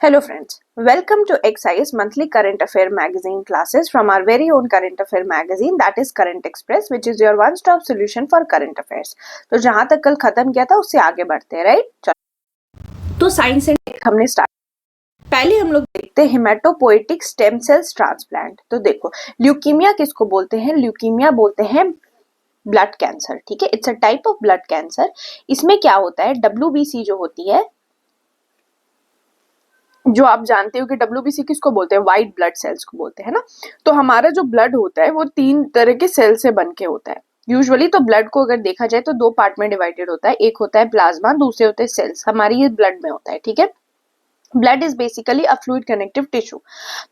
Hello friends, welcome to XIS monthly current affair magazine classes from our very own current affair magazine that is Current Express which is your one stop solution for current affairs। तो जहां तक कल खत्म किया था उससे आगे बढ़ते हैं, राइट। चलो तो साइंस एंड हमने स्टार्ट। पहले हम लोग देखते हैं हेमेटोपोएटिक स्टेम सेल्स ट्रांसप्लांट। तो देखो ल्यूकीमिया किसको बोलते हैं? ल्यूकीमिया बोलते हैं ब्लड कैंसर, ठीक है। It's a type of blood cancer. इसमें क्या होता है, WBC जो होती है, जो आप जानते हो कि WBC किसको बोलते हैं? व्हाइट ब्लड सेल्स को बोलते हैं ना। तो हमारा जो ब्लड होता है वो 3 तरह के सेल से बन के होता है। यूजुअली तो ब्लड को अगर देखा जाए तो 2 पार्ट में डिवाइडेड होता है। एक होता है प्लाज्मा, दूसरे होते हैं सेल्स। हमारी ये ब्लड में होता है, ठीक है। Blood is basically a fluid connective tissue.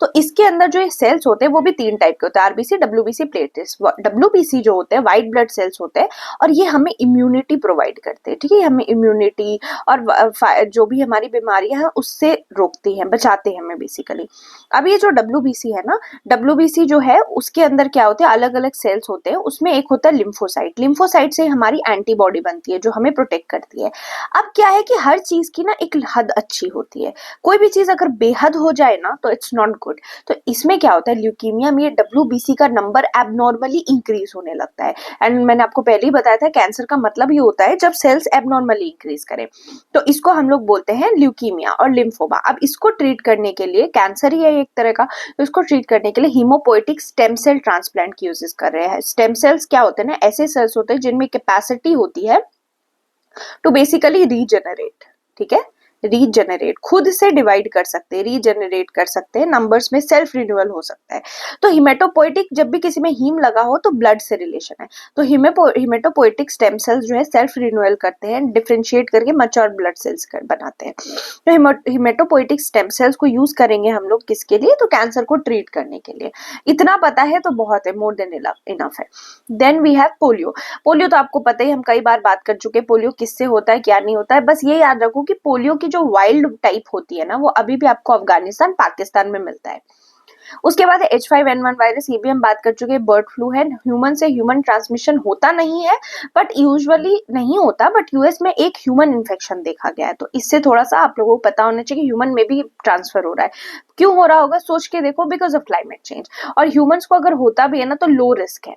तो इसके अंदर जो ये सेल्स होते हैं वो भी 3 टाइप के होते हैं, आरबीसी, WBC, प्लेटलेट्स। WBC जो होते हैं व्हाइट ब्लड सेल्स होते हैं और ये हमें इम्यूनिटी प्रोवाइड करते हैं, ठीक है। हमें इम्यूनिटी और जो भी हमारी बीमारियां हैं उससे रोकती हैं, बचाते हैं हमें बेसिकली। अब ये जो WBC है ना, WBC जो है उसके अंदर क्या होते हैं, अलग अलग सेल्स होते हैं। उसमें एक होता है लिम्फोसाइट। लिम्फोसाइट से हमारी एंटीबॉडी बनती है जो हमें प्रोटेक्ट करती है। अब क्या है कि हर चीज की ना एक हद अच्छी होती है। कोई भी चीज अगर बेहद हो जाए ना तो इट्स नॉट गुड। तो इसमें क्या होता है, ल्यूकीमिया में WBC का नंबर एबनॉर्मली इंक्रीज होने लगता है। एंड मैंने आपको पहले ही बताया था कैंसर का मतलब ये होता है जब सेल्स एबनॉर्मली इंक्रीज करें। तो इसको हम लोग बोलते हैं ल्यूकीमिया और लिम्फोमा। अब इसको ट्रीट करने के लिए, कैंसर ही है एक तरह का, तो इसको ट्रीट करने के लिए हीमोपोएटिक स्टेम सेल ट्रांसप्लांट की यूजेस कर रहे हैं। स्टेम सेल्स क्या होते हैं ना, ऐसे सेल्स होते हैं जिनमें कैपेसिटी होती है टू बेसिकली रीजनरेट, ठीक है। रीजनरेट, खुद से डिवाइड कर सकते हैं, रीजनरेट कर सकते हैं, नंबर्स में सेल्फ रिन्यूअल हो सकता है। तो हिमेटोपोएटिक, जब भी किसी में हीम लगा हो तो ब्लड से रिलेशन है। तो हिमेटोपोएटिक स्टेम सेल्स जो है सेल्फ रिन्यूअल करते हैं, डिफरेंशिएट करके मैच्योर ब्लड सेल्स बनाते हैं। तो हिमेटोपोएटिक स्टेम सेल्स को यूज करेंगे हम लोग किसके लिए? तो कैंसर को ट्रीट करने के लिए। इतना पता है तो बहुत है, मोर देन इनफ है। Then we have polio. Polio तो आपको पता ही, हम कई बार बात कर चुके। पोलियो किससे होता है, क्या नहीं होता है, बस ये याद रखो कि पोलियो की जो वाइल्ड टाइप होती है ना वो अभी भी आपको अफगानिस्तान, पाकिस्तान में मिलता है। उसके बाद है H5N1 वायरस, ये भी हम बात कर चुके हैं, बर्ड फ्लू है। ह्यूमन से ह्यूमन ट्रांसमिशन होता नहीं है, बट यूजुअली नहीं होता, बट यूएस में एक ह्यूमन इन्फेक्शन देखा गया है। तो इससे थोड़ा सा आप लोगों को पता होना चाहिए कि ह्यूमन में भी ट्रांसफर हो रहा है। क्यों हो रहा होगा सोच के देखो, बिकॉज ऑफ क्लाइमेट चेंज। और ह्यूमंस को अगर होता भी है ना तो लो रिस्क है।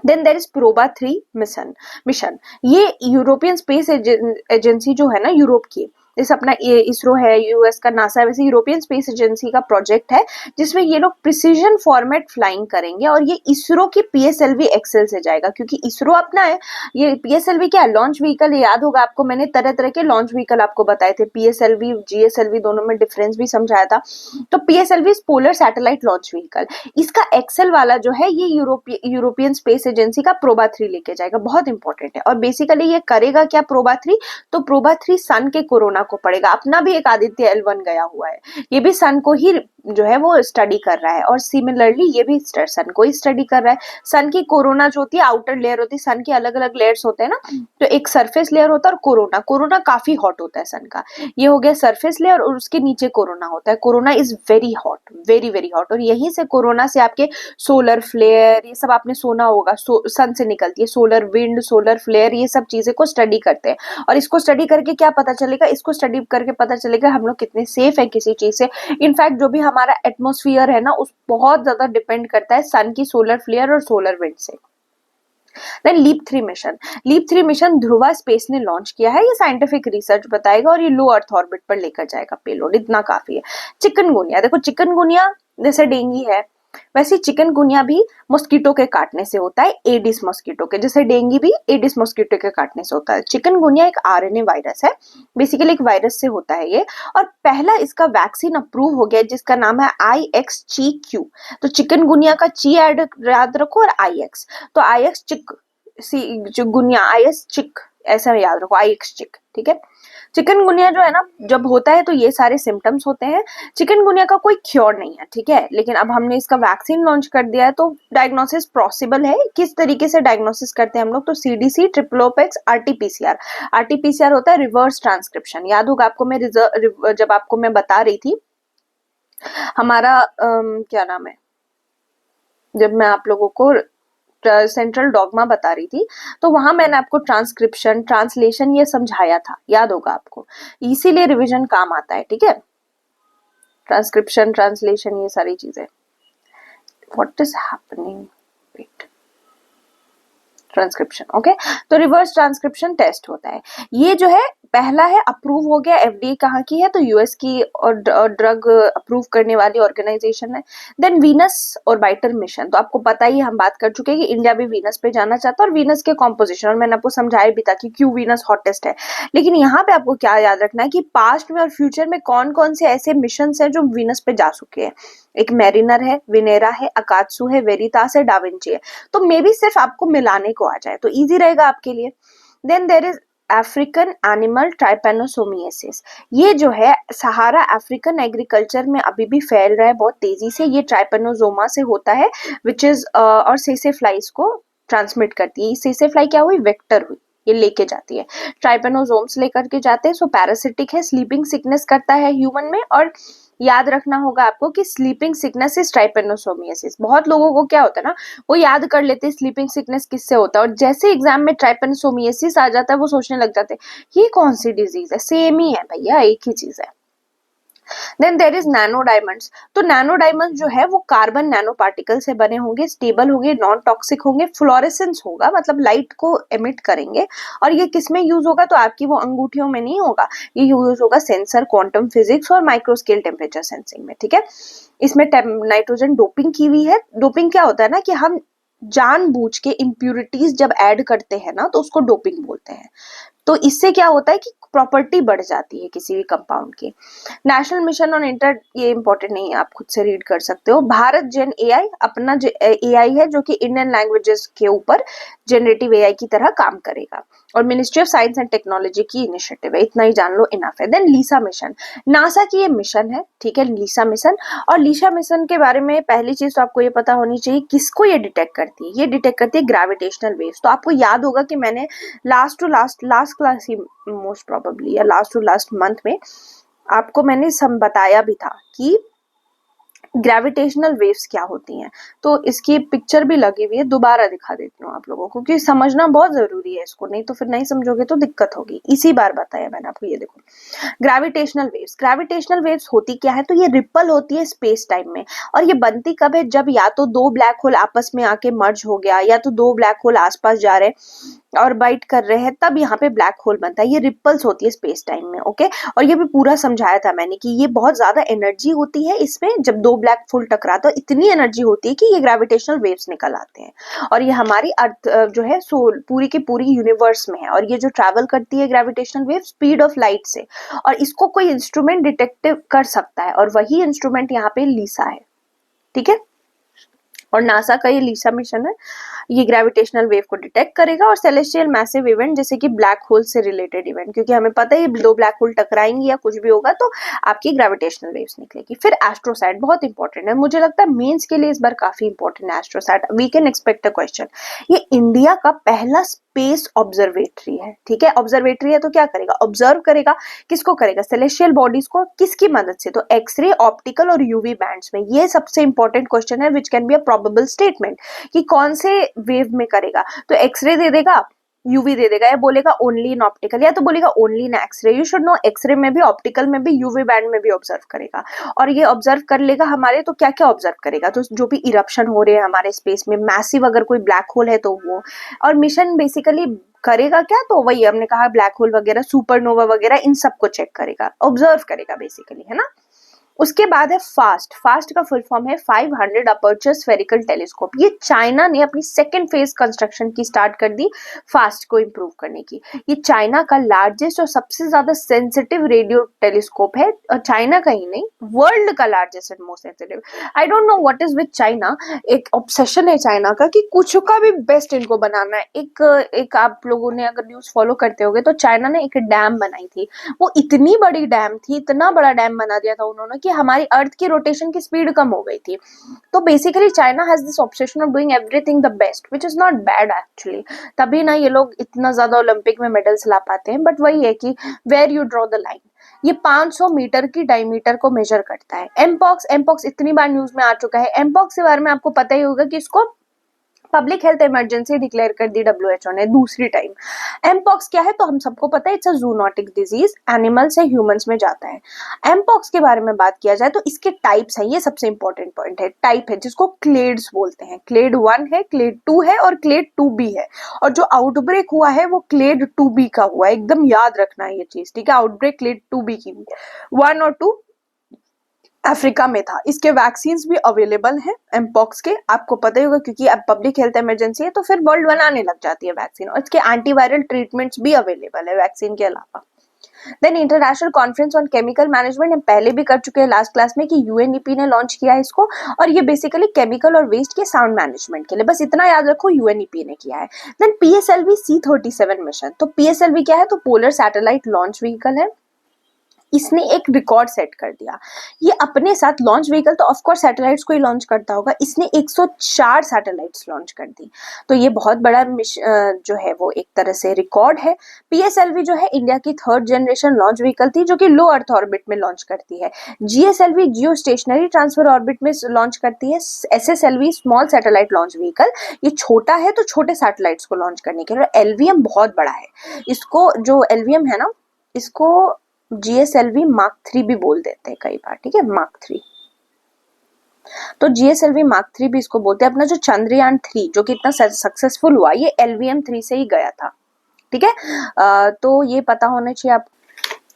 Then there is Proba 3 mission. ये यूरोपियन स्पेस एजेंसी जो है ना, यूरोप की, जैसे अपना ये इसरो है, यूएस का नासा है, वैसे यूरोपियन स्पेस एजेंसी का प्रोजेक्ट है जिसमें ये लोग प्रिसीजन फॉर्मेट फ्लाइंग करेंगे। और ये इसरो की PSLV एक्सेल से जाएगा, क्योंकि इसरो अपना है। ये PSLV क्या, लॉन्च व्हीकल। याद होगा आपको, मैंने तरह तरह के लॉन्च व्हीकल आपको बताए थे, PSLV GSLV, दोनों में डिफरेंस भी समझाया था। तो PSLV polar satellite launch vehicle. इसका एक्सेल वाला जो है ये यूरोपियन स्पेस एजेंसी का प्रोबा 3 लेके जाएगा। बहुत इंपॉर्टेंट है। और बेसिकली ये करेगा क्या प्रोबा 3? तो प्रोबा 3 सन के कोरोना को पड़ेगा। अपना भी एक आदित्य L1 गया हुआ है, ये भी सन को ही जो है वो स्टडी कर रहा है। और सिमिलरली ये भी सन को ही स्टडी कर रहा है। सन की कोरोना जो होती है, आउटर लेयर होती है, सन की अलग अलग लेयर्स होते हैं ना, तो एक सरफेस लेयर होता है और कोरोना काफी हॉट होता है सन का। ये हो गया सरफेस लेयर और उसके नीचे कोरोना होता है। Corona is very hot, very very hot. और यहीं से कोरोना से आपके सोलर फ्लेयर, ये सब आपने सुना होगा, सन से निकलती है सोलर विंड, सोलर फ्लेयर, ये सब चीजें को स्टडी करते हैं। और इसको स्टडी करके क्या पता चलेगा? इसको स्टडी करके पता चलेगा हम लोग कितने सेफ है किसी चीज से। इनफैक्ट जो भी हमारा एटमॉस्फेयर है ना, उस बहुत ज्यादा डिपेंड करता है सन की सोलर फ्लेयर और सोलर विंड से। Then leap 3 mission Dhruva space ने लॉन्च किया है। ये साइंटिफिक रिसर्च बताएगा और ये लो अर्थ ऑर्बिट पर लेकर जाएगा पेलोड, इतना काफी है। चिकनगुनिया, देखो चिकनगुनिया जैसे डेंगू है वैसे चिकनगुनिया भी मॉस्किटो के काटने से होता है, एडिस मॉस्किटो के। जैसे डेंगू भी एडिस मॉस्किटो के काटने से होता है। चिकनगुनिया एक RNA वायरस है, बेसिकली एक वायरस से होता है ये। और पहला इसका वैक्सीन अप्रूव हो गया जिसका नाम है IXCQ। तो चिकनगुनिया का ची याद रखो और IX, तो IX चिकगुनिया, IS चिक, ऐसा याद रखो, IX चिक, ठीक है। चिकनगुनिया जो है ना, जब होता है तो ये सारे सिम्टम्स होते हैं। चिकनगुनिया का कोई क्योर नहीं है, ठीक है, लेकिन अब हमने इसका वैक्सीन लॉन्च कर दिया है तो डायग्नोसिस पॉसिबल है। किस तरीके से डायग्नोसिस करते हैं हम लोग? तो CDC, ट्रिप्लोपेक्स, RT-PCR। RT-PCR होता है रिवर्स ट्रांसक्रिप्शन। याद होगा आपको, मैं जब आपको मैं बता रही थी हमारा क्या नाम है, जब मैं आप लोगों को सेंट्रल डॉगमा बता रही थी तो वहां मैंने आपको ट्रांसक्रिप्शन, ट्रांसलेशन ये समझाया था, याद होगा आपको। इसीलिए रिवीजन काम आता है, ठीक है। ट्रांसक्रिप्शन, ट्रांसलेशन, ये सारी चीजें। What is happening, wait, transcription, okay. तो रिवर्स ट्रांसक्रिप्शन टेस्ट होता है। ये जो है पहला है, अप्रूव हो गया, एफडीए कहाँ की है, तो यूएस की और ड्रग अप्रूव करने वाली ऑर्गेनाइजेशन है। देन वीनस ऑर्बिटर मिशन, तो आपको पता ही, हम बात कर चुके हैं कि इंडिया भी वीनस पे जाना चाहता है और वीनस के कॉम्पोजिशन, और मैंने आपको समझाया भी था कि क्यों वीनस हॉटेस्ट है। लेकिन यहाँ पे आपको क्या याद रखना है कि पास्ट में और फ्यूचर में कौन कौन से ऐसे मिशन है जो वीनस पे जा चुके हैं। एक मैरिनर है, विनेरा है, अकात्सु है, वेरितास है, डाविंची है। तो मे बी सिर्फ आपको मिलाने को आ जाए तो इजी रहेगा आपके लिए। Then there is African animal trypanosomiasis, ये जो है सहारा अफ्रीकन एग्रीकल्चर में अभी भी फैल रहा है बहुत तेजी से। ये ट्राइपेनोसोमा से होता है, विच इज और सेसे फ्लाइज को ट्रांसमिट करती है। सेसे फ्लाई क्या हुई, वेक्टर हुई, ये लेके जाती है, ट्राइपेनोसोम्स लेकर के जाते हैं। सो पैरासिटिक है, स्लीपिंग सिकनेस करता है ह्यूमन में, और याद रखना होगा आपको कि स्लीपिंग सिकनेस इज ट्राइपेनोसोमियासिस। बहुत लोगों को क्या होता है ना, वो याद कर लेते हैं स्लीपिंग सिकनेस किससे होता है, और जैसे एग्जाम में ट्राइपेनोसोमियासिस आ जाता है वो सोचने लग जाते हैं ये कौन सी डिजीज है, सेम ही है भैया, एक ही चीज है। Then there is nano diamonds, तो नैनो डायमंड्स जो है वो कार्बन नैनो पार्टिकल से बने होंगे, स्टेबल होंगे, नॉन टॉक्सिक होंगे, फ्लोरेसेंस होगा, मतलब लाइट को एमिट करेंगे। और ये किस में यूज होगा, तो आपकी वो अंगूठियों में नहीं होगा, ये यूज होगा सेंसर, क्वांटम फिजिक्स और माइक्रो स्केल टेम्परेचर सेंसिंग में, ठीक है। इसमें नाइट्रोजन डोपिंग की हुई है। डोपिंग क्या होता है ना कि हम जानबूझ के इम्प्यूरिटीज जब ऐड करते हैं ना तो उसको डोपिंग बोलते हैं। तो इससे क्या होता है कि प्रॉपर्टी बढ़ जाती है किसी भी कंपाउंड की। नेशनल मिशन ऑन इंटर, ये इंपॉर्टेंट नहीं है, आप खुद से रीड कर सकते हो। भारत जेन एआई अपना एआई है जो कि इंडियन लैंग्वेजेस के ऊपर जनरेटिव एआई की तरह काम करेगा, और ministry of science and technology की इनिशिएटिव है, इतना ही जान लो, इनफ है। देन लीसा मिशन, नासा की ये मिशन है, ठीक है, लीसा मिशन। और लीसा मिशन के बारे में पहली चीज तो आपको ये पता होनी चाहिए किसको ये डिटेक्ट करती है, ये डिटेक्ट करती है ग्रेविटेशनल वेव्स। तो आपको याद होगा कि मैंने लास्ट क्लास ही मोस्ट प्रोबेबली, या लास्ट टू लास्ट मंथ में आपको मैंने बताया भी था कि ग्रेविटेशनल वेव्स क्या होती हैं। तो इसकी पिक्चर भी लगी हुई है, दोबारा दिखा देती हूँ आप लोगों को, क्योंकि समझना बहुत जरूरी है इसको, नहीं तो फिर नहीं समझोगे तो दिक्कत होगी। इसी बार बताया मैंने आपको, ये देखो ग्रेविटेशनल वेव्स। ग्रेविटेशनल वेव्स होती क्या है, तो ये रिपल होती है स्पेस टाइम में, और ये बनती कब है, जब या तो दो ब्लैक होल आपस में आके मर्ज हो गया, या तो दो ब्लैक होल आसपास जा रहे और बाइट कर रहे हैं, तब यहाँ पे ब्लैक होल बनता है। ये रिपल्स होती है स्पेस टाइम में, ओके। और ये भी पूरा समझाया था मैंने कि ये बहुत ज्यादा एनर्जी होती है इसमें, जब दो ब्लैक होल टकराता है इतनी एनर्जी होती है कि ये ग्रेविटेशनल वेव्स निकल आते हैं। और ये हमारी अर्थ जो है सोल पूरी की पूरी यूनिवर्स में है, और ये जो ट्रैवल करती है gravitational wave speed of light से, और इसको कोई इंस्ट्रूमेंट डिटेक्ट कर सकता है, और वही इंस्ट्रूमेंट यहाँ पे लीसा है, ठीक है। और नासा का ये लीसा मिशन है, ये ग्रेविटेशनल वेव को डिटेक्ट करेगा, और सेलेस्टियल मैसिव इवेंट जैसे कि ब्लैक होल से रिलेटेड इवेंट, क्योंकि हमें पता है ये दो ब्लैक होल टकराएंगे या कुछ भी होगा तो आपकी ग्रेविटेशनल वेव्स निकलेगी। फिर एस्ट्रोसैट बहुत इंपॉर्टेंट है, मुझे लगता है मेंस के लिए इस बार काफी इंपॉर्टेंट है Astrosat. We can expect a question. ये इंडिया का पहला स्पेस ऑब्जर्वेटरी है, ठीक है। ऑब्जर्वेटरी है तो क्या करेगा, ऑब्जर्व करेगा, किसको करेगा, सेलेस्टियल बॉडीज को, किसकी मदद से, तो एक्सरे, ऑप्टिकल और यूवी बैंड्स में। ये सबसे इंपॉर्टेंट क्वेश्चन है which can be a probable statement कि कौन से वेव में करेगा, तो एक्सरे दे देगा, यूवी दे देगा, या बोलेगा ओनली इन ऑप्टिकल, या तो बोलेगा only in X-ray. You should know X-ray में भी, ऑप्टिकल में भी, यूवी बैंड में भी ऑब्जर्व करेगा। और ये ऑब्जर्व कर लेगा हमारे, तो क्या क्या ऑब्जर्व करेगा, तो जो भी इरप्शन हो रहे हैं हमारे स्पेस में, मैसिव अगर कोई ब्लैक होल है तो वो। और मिशन बेसिकली करेगा क्या, तो वही हमने कहा ब्लैक होल वगैरह, सुपरनोवा वगैरह, इन सबको चेक करेगा, ऑब्जर्व करेगा बेसिकली, है ना। उसके बाद है फास्ट। फास्ट का फुल फॉर्म है 500 अपर्चर स्फेरिकल टेलीस्कोप। ये चाइना ने अपनी सेकेंड फेज कंस्ट्रक्शन की स्टार्ट कर दी फास्ट को इंप्रूव करने की। ये चाइना का लार्जेस्ट और सबसे ज्यादा सेंसिटिव रेडियो टेलीस्कोप है, और चाइना का ही नहीं, वर्ल्ड का largest and most sensitive. I don't know what is with China, एक ऑब्सेशन है चाइना का कि कुछ का भी बेस्ट इनको बनाना है। एक आप लोगों ने अगर न्यूज फॉलो करते होगे तो चाइना ने एक डैम बनाई थी, वो इतनी बड़ी डैम थी, इतना बड़ा डैम बना दिया था उन्होंने कि हमारी अर्थ की रोटेशन की स्पीड कम हो गई थी। तो basically China has this obsession of doing everything the best, which is not bad actually. तभी ना ये लोग इतना ज्यादा ओलंपिक में मेडल्स ला पाते हैं, बट वही है कि where you draw the line. ये 500 मीटर की डायमीटर को मेजर करता है। एमपॉक्स इतनी बार न्यूज में आ चुका है। एमपॉक्स के बारे में आपको पता ही होगा कि इसको पब्लिक हेल्थ इमरजेंसी डिक्लेयर कर दी WHO ने दूसरी टाइम। एमपॉक्स क्या है तो हम सबको पता है, it's a zoonotic disease, animal से ह्यूमंस में जाता है। एमपॉक्स के बारे में बात किया जाए तो इसके टाइप्स हैं, ये सबसे इंपॉर्टेंट पॉइंट है, टाइप है जिसको क्लेड्स बोलते हैं। क्लेड 1 है, क्लेड 2 है और क्लेड 2B है। और जो आउटब्रेक हुआ है वो क्लेड 2B का हुआ है, एकदम याद रखना है ये चीज, ठीक है। आउटब्रेक क्लेड 2B की हुई, 1 और 2 अफ्रीका में था। इसके वैक्सीन भी अवेलेबल हैं एमपॉक्स के, आपको पता ही होगा क्योंकि अब पब्लिक हेल्थ इमरजेंसी है तो फिर वर्ल्ड बनाने लग जाती है वैक्सीन, और इसके एंटीवायरल ट्रीटमेंट्स भी अवेलेबल है वैक्सीन के अलावा। Then international conference on chemical management हम पहले भी कर चुके हैं लास्ट क्लास में कि यूएनईपी ने लॉन्च किया है इसको, और ये बेसिकली केमिकल और वेस्ट के साउंड मैनेजमेंट के लिए, बस इतना याद रखो यूएनईपी ने किया है। देन PSLV C-37 मिशन, तो PSLV क्या है तो पोलर सैटेलाइट लॉन्च व्हीकल है। इसने एक रिकॉर्ड सेट कर दिया, ये अपने साथ लॉन्च व्हीकल तो ऑफ कोर्स सैटेलाइट्स को ही लॉन्च करता होगा, इसने 104 सैटेलाइट्स लॉन्च कर दी, तो ये बहुत बड़ा जो है वो एक तरह से रिकॉर्ड है। PSLV जो है इंडिया की 3rd जनरेशन लॉन्च व्हीकल थी जो कि लो अर्थ ऑर्बिट में लॉन्च करती है। GSLV जियो स्टेशनरी ट्रांसफर ऑर्बिट में लॉन्च करती है। SSLV small satellite launch vehicle, ये छोटा है तो छोटे सैटेलाइट्स को लॉन्च करने के लिए। LVM बहुत बड़ा है, इसको जो LVM है ना, इसको GSLV Mark 3 भी बोल देते हैं कई बार, ठीक है, Mark 3। तो GSLV Mark 3 भी इसको बोलते हैं। अपना जो चंद्रयान 3 जो कि इतना सक्सेसफुल हुआ, ये LVM 3 से ही गया था, ठीक है। तो ये पता होना चाहिए आप,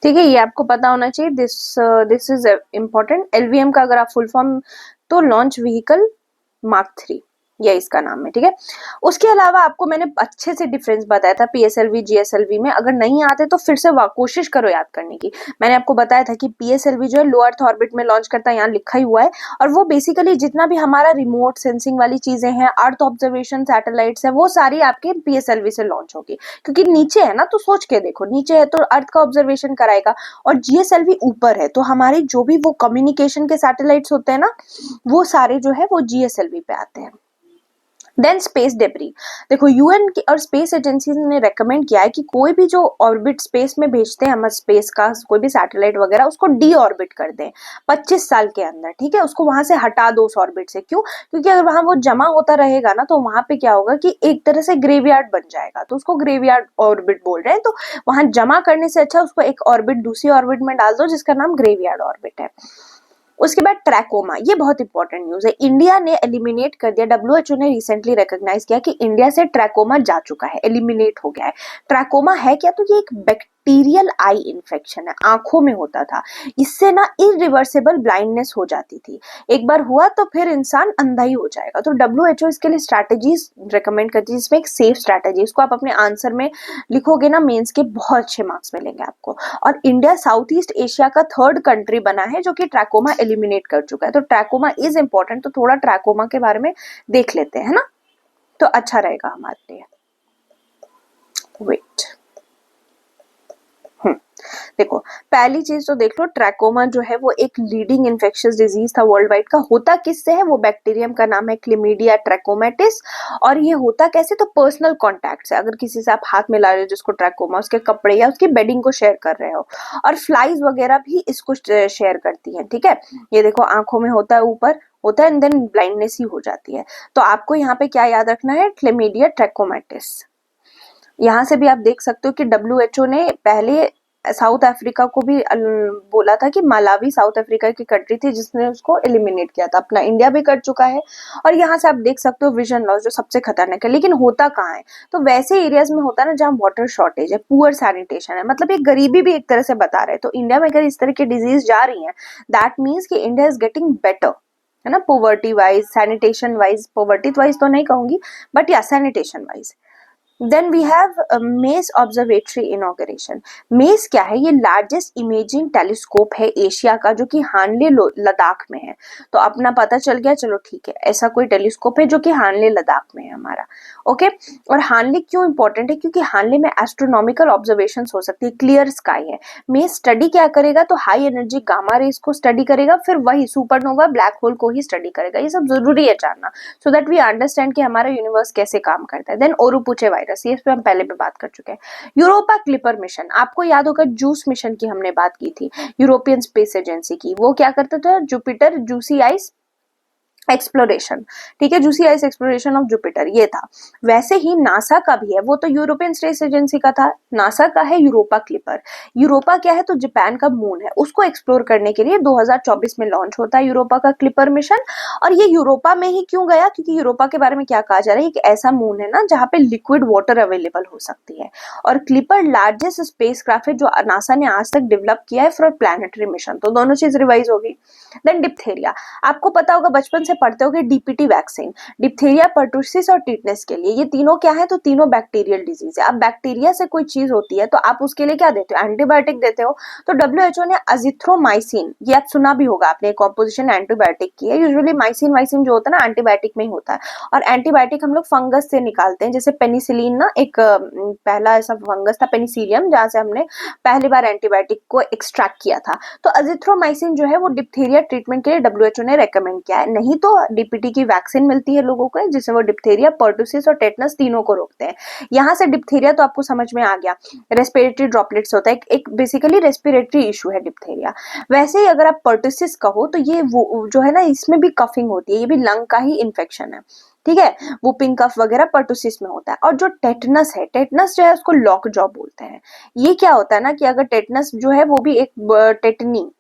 ठीक है, ये आपको पता होना चाहिए। This is important. LVM का अगर आप फुल फॉर्म तो लॉन्च व्हीकल Mark 3, ये इसका नाम है, ठीक है। उसके अलावा आपको मैंने अच्छे से डिफरेंस बताया था PSLV GSLV में, अगर नहीं आते तो फिर से कोशिश करो याद करने की। मैंने आपको बताया था कि PSLV जो है लो अर्थ ऑर्बिट में लॉन्च करता है, यहाँ लिखा ही हुआ है, और वो बेसिकली जितना भी हमारा रिमोट सेंसिंग वाली चीजें हैं, अर्थ ऑब्जर्वेशन सैटेलाइट्स है, वो सारी आपके PSLV से लॉन्च होगी, क्योंकि नीचे है ना, तो सोच के देखो, नीचे है तो अर्थ का ऑब्जर्वेशन कराएगा, और GSLV ऊपर है तो हमारी जो भी वो कम्युनिकेशन के सैटेलाइट्स होते हैं ना, वो सारे जो है वो GSLV पे आते हैं। देन स्पेस डेब्री, देखो यूएन और स्पेस एजेंसी ने रेकमेंड किया है कि कोई भी जो ऑर्बिट स्पेस में भेजते हैं हम स्पेस का कोई भी सैटेलाइट वगैरह, उसको डी ऑर्बिट कर दें 25 साल के अंदर, ठीक है, उसको वहां से हटा दो उस ऑर्बिट से। क्यों? क्योंकि अगर वहां वो जमा होता रहेगा ना, तो वहां पे क्या होगा कि एक तरह से ग्रेवयार्ड बन जाएगा, तो उसको ग्रेवयार्ड ऑर्बिट बोल रहे हैं। तो वहां जमा करने से अच्छा उसको एक ऑर्बिट दूसरी ऑर्बिट में डाल दो जिसका नाम ग्रेवयार्ड ऑर्बिट है। उसके बाद ट्रैकोमा, ये बहुत इंपॉर्टेंट न्यूज है, इंडिया ने एलिमिनेट कर दिया, WHO ने रिसेंटली रिकॉग्नाइज किया कि इंडिया से ट्रैकोमा जा चुका है, एलिमिनेट हो गया है। ट्रैकोमा है क्या? तो ये एक बैक्टीरियल आई इन्फेक्शन है, आंखों में होता था, इससे ना इरिवर्सिबल ब्लाइंडनेस हो जाती थी, एक बार हुआ तो फिर इंसान अंधा ही हो जाएगा। तो WHO इसके लिए स्ट्रैटेजीज रिकमेंड करती है, जिसमें एक सेफ स्ट्रैटेजी, इसको आप अपने आंसर में लिखोगे ना मेंस के, बहुत अच्छे मार्क्स मिलेंगे आपको। और इंडिया साउथ ईस्ट एशिया का 3rd कंट्री बना है जो कि ट्रैकोमा एलिमिनेट कर चुका है। तो ट्रैकोमा इज इंपॉर्टेंट, तो थोड़ा ट्रैकोमा के बारे में देख लेते हैं ना, तो अच्छा रहेगा हमारे लिए। वेट, देखो पहली चीज तो देख लो, ट्रैकोमा जो है वो एक लीडिंग इन्फेक्शियस डिजीज था वर्ल्ड वाइड का। होता किससे है? वो बैक्टीरियम का नाम है क्लेमिडिया ट्रैकोमेटिस, और ये होता कैसे? तो पर्सनल कॉन्टैक्ट से, अगर किसी से आप हाथ मिला रहे हो जिसको ट्रैकोमा, उसके कपड़े या उसकी बेडिंग को शेयर कर रहे हो, और फ्लाइज वगैरह भी इसको शेयर करती है, ठीक है। ये देखो आंखों में होता है, ऊपर होता है, एंड देन ब्लाइंडनेस ही हो जाती है। तो आपको यहाँ पे क्या याद रखना है? क्लेमिडिया ट्रैकोमेटिस। यहाँ से भी आप देख सकते हो कि WHO ने पहले साउथ अफ्रीका को भी बोला था कि मलावी साउथ अफ्रीका की कंट्री थी जिसने उसको एलिमिनेट किया था, अपना इंडिया भी कर चुका है। और यहाँ से आप देख सकते हो विजन लॉस जो सबसे खतरनाक है, लेकिन होता कहाँ है? तो वैसे एरियाज में होता है ना जहाँ वाटर शॉर्टेज है, पुअर सैनिटेशन है, मतलब ये गरीबी भी एक तरह से बता रहे हैं। तो इंडिया में अगर इस तरह की डिजीज जा रही है, दैट मीन्स कि इंडिया इज गेटिंग बेटर, है ना, poverty wise, sanitation wise, poverty wise तो नहीं कहूंगी बट या sanitation wise. Then we have mess observatory inauguration. Mess क्या है? ये लार्जेस्ट इमेजिंग टेलीस्कोप है एशिया का, जो कि हानले लद्दाख में है। तो अपना पता चल गया, चलो ठीक है, ऐसा कोई टेलीस्कोप है जो कि हानले लद्दाख में है हमारा, ओके। और हानले क्यों इंपॉर्टेंट है? क्योंकि हानले में एस्ट्रोनॉमिकल ऑब्जर्वेशन हो सकती है, क्लियर स्काई है। मेस स्टडी क्या करेगा? तो हाई एनर्जी गामा रेस को स्टडी करेगा, फिर वही सुपरनोवा ब्लैक होल को ही स्टडी करेगा। ये सब जरूरी है जानना, सो दैट वी अंडरस्टैंड कि हमारा यूनिवर्स कैसे काम करता है। देन ओरोपुचे वायरस, ये इस पे हम पहले भी बात कर चुके हैं। यूरोपा क्लिपर मिशन, आपको याद होगा जूस मिशन की हमने बात की थी, यूरोपियन स्पेस एजेंसी की। वो क्या करता था? जुपिटर जूसी आइस एक्सप्लोरेशन, ठीक है, juicy ice exploration of Jupiter, ये था। वैसे ही नासा का भी है, वो तो यूरोपियन स्पेस एजेंसी का था। नासा का है यूरोपा क्लिपर। यूरोपा क्या है, तो जापान का मून है, उसको एक्सप्लोर करने के लिए 2024 में लॉन्च होता है यूरोपा का क्लिपर मिशन। और ये यूरोपा में ही क्यों गया, क्योंकि यूरोपा के बारे में क्या कहा जा रहा है, एक ऐसा मून है ना जहाँ पे लिक्विड वाटर अवेलेबल हो सकती है। और क्लिपर लार्जेस्ट स्पेसक्राफ्ट है जो नासा ने आज तक डेवलप किया है फॉर प्लैनेटरी मिशन, तो दोनों चीज रिवाइज होगी। देन डिप्थेरिया, आपको पता होगा, बचपन से पढ़ते होगे डीपीटी वैक्सीन, डिप्थेरिया, पर्टुसिस और टीटनेस के लिए। ये तीनों क्या है, तो तीनों बैक्टीरियल डिजीज है। अब बैक्टीरिया से कोई चीज होती है तो आप उसके लिए क्या देते हो, एंटीबायोटिक देते हो। तो डब्ल्यूएचओ ने अजिथ्रोमाइसिन, ये आप सुना भी होगा आपने, कॉम्पोजिशन एंटीबायोटिक की है। यूजुअली माइसिन वाइसिन जो होता है ना एंटीबायोटिक में ही होता है, और एंटीबायोटिक हम लोग फंगस से निकालते हैं। जैसे पेनिसिलिन ना, एक पहला ऐसा फंगस था पेनिसिलियम, जहां से हमने पहली बार एंटीबायोटिक को एक्सट्रैक्ट किया था। तो अजिथ्रोमाइसिन जो है वो डिप्थेरिया ट्रीटमेंट के लिए डब्ल्यूएचओ ने रेकमेंड किया है। नहीं तो डीपीटी की वैक्सीन मिलती है लोगों को, जिससे वो डिप्थेरिया, पर्टुसिस और टेटनस तीनों को रोकते हैं। यहाँ से डिप्थेरिया तो आपको समझ में आ गया, रेस्पिरेटरी ड्रॉपलेट्स होता है, एक बेसिकली रेस्पिरेटरी इशू है डिप्थेरिया। वैसे ही अगर आप पर्टुसिस कहो तो ये वो जो है ना, इसमें भी कफिंग होती है, ये भी लंग का ही इन्फेक्शन है, ठीक है। वुपिंग कफ वगैरह पर्टुसिस में होता है। और जो टेटनस है, टेटनस जो है उसको लॉक जॉ बोलते हैं। ये क्या होता है ना, कि अगर टेटनस जो है वो भी एक टेटनी,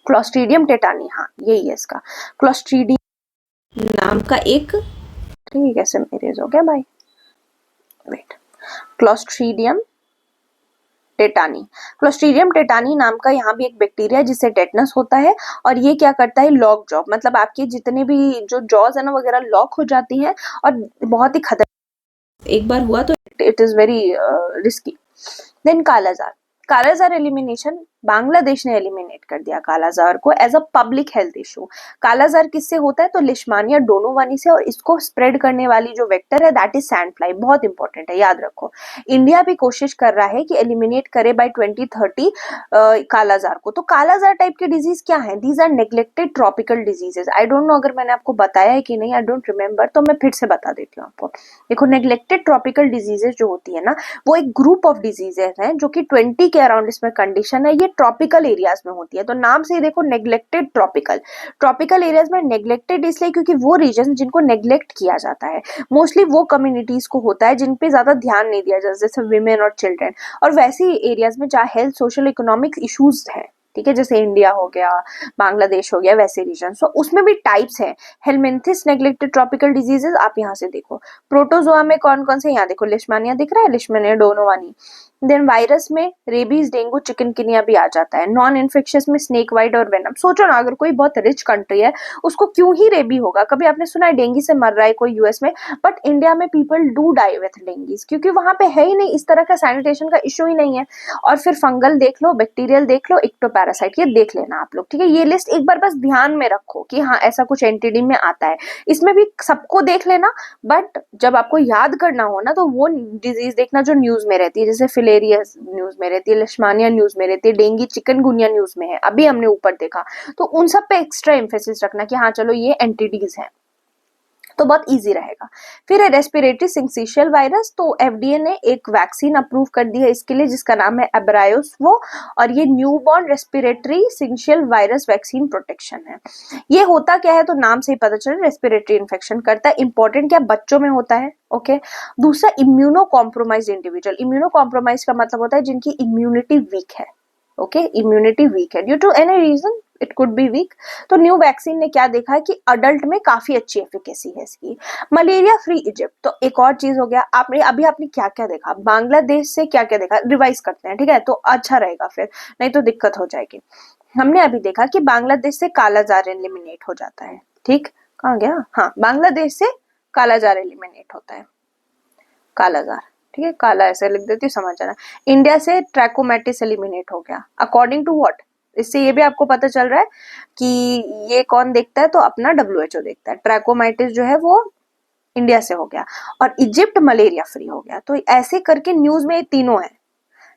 क्लोस्ट्रीडियम टेटानी, हाँ यही है इसका, क्लोस्ट्रीडियम नाम का एक, ठीक है, कैसे मेरेज हो गया भाई, wait, Clostridium tetani, Clostridium tetani नाम का यहाँ भी एक बैक्टीरिया जिससे टेटनस होता है। और ये क्या करता है, लॉक जॉ, मतलब आपके जितने भी जो जॉज है ना वगैरह लॉक हो जाती हैं, और बहुत ही खतरनाक, एक बार हुआ तो it is very risky. Then kala azar, kala azar elimination, Bangladesh ने एलिमिनेट कर दिया कालाजार को as a public health issue. Kala azar किससे होता है, तो लिशमानिया डोनोवानी से, और इसको स्प्रेड करने वाली जो वेक्टर है दैट इज सैंड फ्लाई, बहुत इंपॉर्टेंट है, याद रखो। इंडिया भी कोशिश कर रहा है कि एलिमिनेट करे बाय 2030 कालाजार को। तो कालाजार टाइप के डिजीज क्या है, these are neglected tropical diseases. I don't know अगर मैंने आपको बताया है कि नहीं, आई डोंट रिमेम्बर, तो मैं फिर से बता देती हूँ आपको। देखो, नेग्लेक्टेड ट्रॉपिकल डिजीजेस जो होती है ना, वो एक ग्रुप ऑफ डिजीजेस हैं जो कि 20 के अराउंड इसमें कंडीशन है, ये ट्रॉपिकल एरियाज में होती है। तो नाम से ही देखो, नेग्लेक्टेड ट्रॉपिकल, ट्रॉपिकल एरियाज में नेग्लेक्टेड इसलिए क्योंकि वो रीजन जिनको नेग्लेक्ट किया जाता है, मोस्टली वो कम्युनिटीज को होता है जिन पे ज्यादा ध्यान नहीं दिया जाता, जैसे विमेन और चिल्ड्रन। और वैसे एरियाज में जहाँ हेल्थ सोशल इकोनॉमिक इश्यूज है, ठीक है, जैसे इंडिया हो गया, बांग्लादेश हो गया, वैसे रीजन। सो उसमें भी टाइप्स हैं, हेलमिंथिस नेग्लेक्टेड ट्रॉपिकल डिजीजेस, आप यहाँ से देखो। प्रोटोजोआ में कौन कौन से, यहाँ देखो, लिशमानिया दिख रहा है, लिशमानिया डोनोवानी। देन वायरस में रेबीज, डेंगू, चिकनकिनिया भी आ जाता है। नॉन इन्फेक्शियस में स्नेक वाइट और वेनम। सोचो ना, अगर कोई बहुत रिच कंट्री है उसको क्यों ही रेबी होगा, कभी आपने सुना है डेंगू से मर रहा है कोई यूएस में, बट इंडिया में पीपल डू डाई विथ डेंगीज, क्योंकि वहां पे है ही नहीं, इस तरह का सैनिटेशन का इशू ही नहीं है। और फिर फंगल देख लो, बैक्टीरियल देख लो, इक्टोपैरासाइट, ये देख लेना आप लोग, ठीक है। ये लिस्ट एक बार बस ध्यान में रखो कि हाँ ऐसा कुछ एंटीडी में आता है, इसमें भी सबको देख लेना। बट जब आपको याद करना हो ना, तो वो डिजीज देखना जो न्यूज में रहती है, जैसे फिलेरिया न्यूज में रहती है, लिशमानिया न्यूज में रहती है, डेंगू चिकनगुनिया न्यूज में है, अभी हमने ऊपर देखा। तो उन सब पे एक्स्ट्रा एम्फेसिस रखना कि हाँ चलो ये एंटीडीज हैं, तो बहुत इजी रहेगा। फिर है रेस्पिरेटरी सिंक्सिशियल वायरस, तो एफडीए ने एक वैक्सीन अप्रूव कर दी है इसके लिए, जिसका नाम है एब्रायोस्वो, और ये newborn respiratory syncytial virus vaccine protection है। ये होता क्या है, तो नाम से ही पता चल, रेस्पिरेटरी इन्फेक्शन करता है। इंपॉर्टेंट क्या, बच्चों में होता है, ओके। दूसरा, immuno compromise individual, immuno compromise का मतलब होता है जिनकी इम्यूनिटी वीक है, ओके, इम्यूनिटी वीक है due to any reason, it could be weak. तो न्यू वैक्सीन ने क्या देखा है कि अडल्ट में काफी अच्छी एफिकेसी है इसकी। मलेरिया फ्री इजिप्ट, तो एक और चीज हो गया, आपने अभी आपने क्या क्या देखा, बांग्लादेश से क्या क्या देखा, रिवाइज करते हैं, ठीक है, तो अच्छा रहेगा, फिर नहीं तो दिक्कत हो जाएगी। हमने अभी देखा कि बांग्लादेश से कालाजार एलिमिनेट हो जाता है, ठीक, कहाँ गया, हाँ, बांग्लादेश से कालाजार एलिमिनेट होता है, कालाजार, ठीक है, काला ऐसे लिख देती हूँ, समझ जाना। इंडिया से ट्रैकोमैटिस एलिमिनेट हो गया, अकॉर्डिंग टू व्हाट, इससे ये भी आपको पता चल रहा है कि ये कौन देखता है, तो अपना डब्ल्यूएचओ देखता है। ट्रैकोमाइटिस जो है वो इंडिया से हो गया, और इजिप्ट मलेरिया फ्री हो गया। तो ऐसे करके न्यूज में ये तीनों है,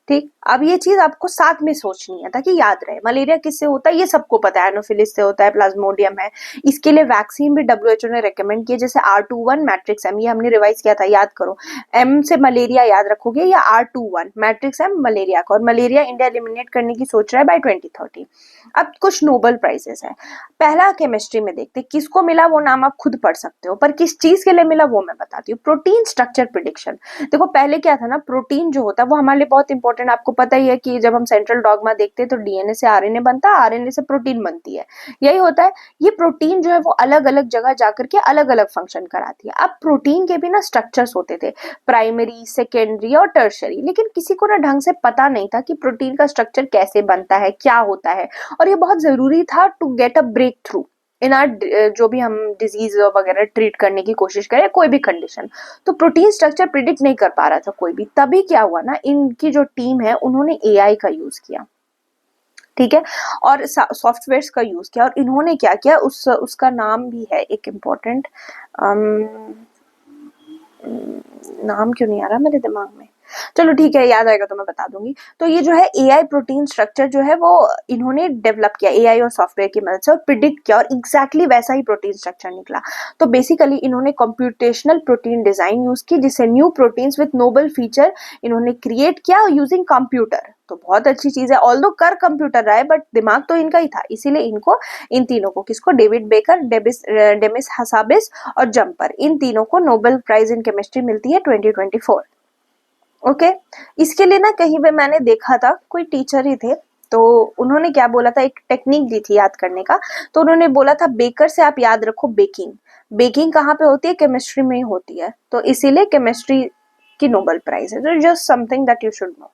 ठीक, अब ये चीज आपको साथ में सोचनी है ताकि याद रहे। मलेरिया किससे होता है ये सबको पता है, एनोफिलिस से होता है, प्लाज्मोडियम है। इसके लिए वैक्सीन भी डब्ल्यूएचओ ने रेकमेंड किया, जैसे R21 मैट्रिक्स एम, ये हमने रिवाइज किया था, याद करो। एम से मलेरिया याद रखोगे, या R21 मैट्रिक्स एम मलेरिया का। और मलेरिया इंडिया एलिमिनेट करने की सोच रहा है बाय 2030। अब कुछ नोबेल प्राइजेस है। पहला केमिस्ट्री में देखते किसको मिला, वो नाम आप खुद पढ़ सकते हो, पर किस चीज के लिए मिला वो मैं बताती हूँ। Protein structure prediction. देखो पहले क्या था ना, प्रोटीन जो होता है वो हमारे लिए बहुत इंपॉर्टेंट, आपको पता ही है कि जब हम सेंट्रल डॉगमा देखते हैं तो डीएनए से आरएनए बनता है, आरएनए से प्रोटीन बनती है, यही होता है। ये प्रोटीन जो है वो अलग अलग जगह जाकर के अलग अलग फंक्शन कराती है। अब प्रोटीन के भी ना स्ट्रक्चर्स होते थे, प्राइमरी, सेकेंडरी और टर्शरी, लेकिन किसी को ना ढंग से पता नहीं था कि प्रोटीन का स्ट्रक्चर कैसे बनता है, क्या होता है, और ये बहुत जरूरी था to get a breakthrough in R, जो भी हम डिजीज वगैरह ट्रीट करने की कोशिश करें, कोई भी कंडीशन। तो प्रोटीन स्ट्रक्चर प्रिडिक्ट नहीं कर पा रहा था कोई भी, तभी क्या हुआ ना, इनकी जो टीम है उन्होंने एआई का यूज किया, ठीक है, और सॉफ्टवेयर्स का यूज किया। और इन्होंने क्या किया, उसका नाम भी है एक इम्पोर्टेंट, नाम क्यों नहीं आ रहा मेरे दिमाग में, चलो ठीक है, याद आएगा तो मैं बता दूंगी। तो ये जो है एआई प्रोटीन स्ट्रक्चर जो है वो इन्होंने डेवलप किया एआई और सॉफ्टवेयर की मदद से, और प्रिडिक्ट किया, और एग्जैक्टली वैसा ही प्रोटीन स्ट्रक्चर निकला। तो बेसिकली इन्होंने कंप्यूटेशनल प्रोटीन डिजाइन यूज की, जिससे new proteins with novel feature इन्होंने क्रिएट किया यूजिंग कंप्यूटर। तो बहुत अच्छी चीज है, ऑल्दो कर कंप्यूटर रहा है बट दिमाग तो इनका ही था, इसीलिए इनको, इन तीनों को, किसको, डेविड बेकर, डेमिस हसाबिस और जम्पर, इन तीनों को नोबेल प्राइज इन केमिस्ट्री मिलती है 2024। ओके इसके लिए ना कहीं पे मैंने देखा था, कोई टीचर ही थे, तो उन्होंने क्या बोला था, एक टेक्निक दी थी याद करने का। तो उन्होंने बोला था बेकर से आप याद रखो बेकिंग। बेकिंग कहाँ पे होती है, केमिस्ट्री में ही होती है, तो इसीलिए केमिस्ट्री की नोबेल प्राइज है। तो just something that you should know,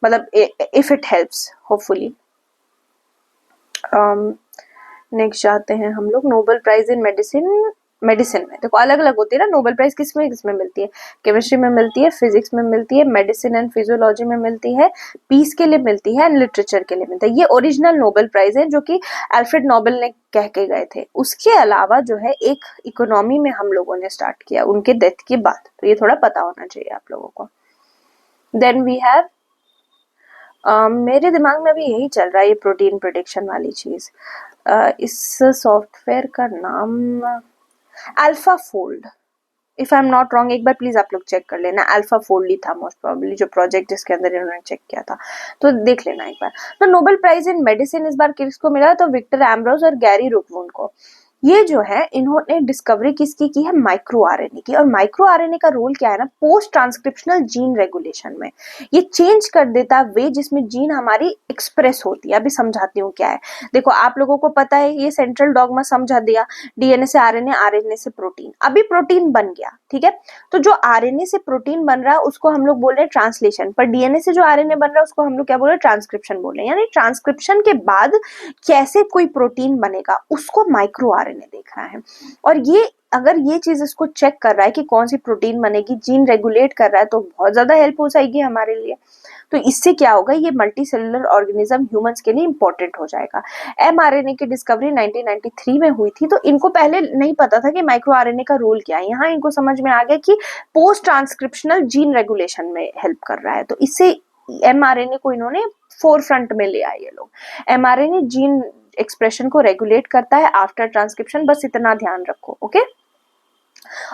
मतलब if it helps hopefully. Next जाते हैं हम लोग, Nobel prize in medicine. Medicine में देखो अलग अलग होती है ना नोबेल प्राइज, किसमें मिलती है, केमिस्ट्री में मिलती है, फिजिक्स में मिलती है, मेडिसिन एंड फिजियोलॉजी में मिलती है, पीस के लिए मिलती है, एंड लिटरेचर के लिए मिलता है। ये ओरिजिनल नोबेल प्राइज है जो कि अल्फ्रेड नोबेल ने कह के गए थे। उसके अलावा जो है एक इकोनॉमी में हम लोगों ने स्टार्ट किया उनके डेथ के बाद, तो ये थोड़ा पता होना चाहिए आप लोगों को। देन वी हैव, मेरे दिमाग में अभी यही चल रहा है, ये प्रोटीन प्रिडिक्शन वाली चीज। इस सॉफ्टवेयर का नाम alpha fold, if I am not wrong, एक बार प्लीज आप लोग चेक कर लेना, अल्फा फोल्ड ही था मोस्ट प्रोबेबली जो प्रोजेक्ट जिसके अंदर इन्होंने चेक किया था, तो देख लेना एक बार। तो नोबेल प्राइज इन मेडिसिन इस बार किसको मिला, तो विक्टर एम्ब्रोस और गैरी रुकवुंड को। ये जो है इन्होंने डिस्कवरी किसकी की है, माइक्रो आरएनए की। और माइक्रो आरएनए का रोल क्या है ना, पोस्ट ट्रांसक्रिप्शनल जीन रेगुलेशन में। ये चेंज कर देता है वे जिसमें जीन हमारी एक्सप्रेस होती है। अभी समझाती हूँ क्या है। देखो आप लोगों को पता है, ये सेंट्रल डॉगमा समझा दिया, डीएनए से आरएनए, आरएनए से प्रोटीन, अभी प्रोटीन बन गया, ठीक है। तो जो आरएनए से प्रोटीन बन रहा है उसको हम लोग बोल रहे हैं ट्रांसलेशन, पर डीएनए से जो आरएनए बन रहा है उसको हम लोग क्या बोल रहे हैं, ट्रांसक्रिप्शन बोल रहे हैं। यानी ट्रांसक्रिप्शन के बाद कैसे कोई प्रोटीन बनेगा उसको माइक्रो आरएनए देख रहा है। और ये अगर ये चीज इसको चेक कर रहा है कि कौन सी प्रोटीन बनेगी, जीन रेगुलेट कर रहा है, तो बहुत ज्यादा हेल्प हो जाएगी हमारे लिए। तो इससे क्या होगा, ये मल्टी सेलुलर ऑर्गेनिज्म ह्यूमंस के लिए इंपॉर्टेंट हो जाएगा। एमआरएनए की डिस्कवरी 1993 में हुई थी, तो इनको पहले नहीं पता था कि माइक्रो आरएनए का रोल क्या है। यहाँ इनको समझ में आ गया कि पोस्ट ट्रांसक्रिप्शनल जीन रेगुलेशन में हेल्प कर रहा है, तो इससे एमआरएनए को इन्होंने फोर फ्रंट में ले आए ये लोग। एमआरएनए जीन एक्सप्रेशन को रेगुलेट करता है आफ्टर ट्रांसक्रिप्शन, बस इतना ध्यान रखो, ओके।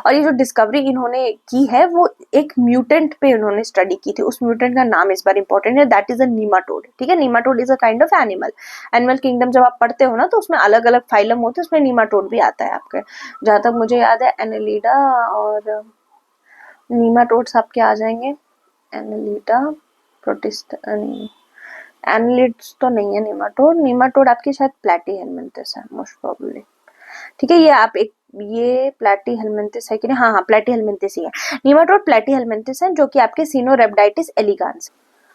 और ये जो डिस्कवरी इन्होंने की है वो एक म्यूटेंट पे इन्होंने स्टडी की थी, उस म्यूटेंट का नाम इस बार इंपॉर्टेंट है, दैट इज अ नीमाटोड, ठीक है। Nematode is a kind of animal. Animal kingdom जब आप पढ़ते हो ना तो उसमें अलग अलग फाइलम होते हैं, उसमें नीमाटोड भी आता है आपके, जहां तक मुझे याद है एनालिडा और नीमाटोड्स आपके आ जाएंगे, एनालिडा, प्रोटिस्ट, एनालिड्स तो नहीं है नीमाटोड, नीमाटोड आपकी शायद प्लैटीहेलमिंथस है मोस्ट प्रोबेबली, ठीक है। ये आप एक, ये प्लैटीहेलमिंथस है कि नहीं, हाँ हाँ प्लैटीहेलमिंथस ही है। नीमाटोड प्लैटीहेलमिंथस है जो कि आपके सिनोरेप्टाइटिस एलिगांस,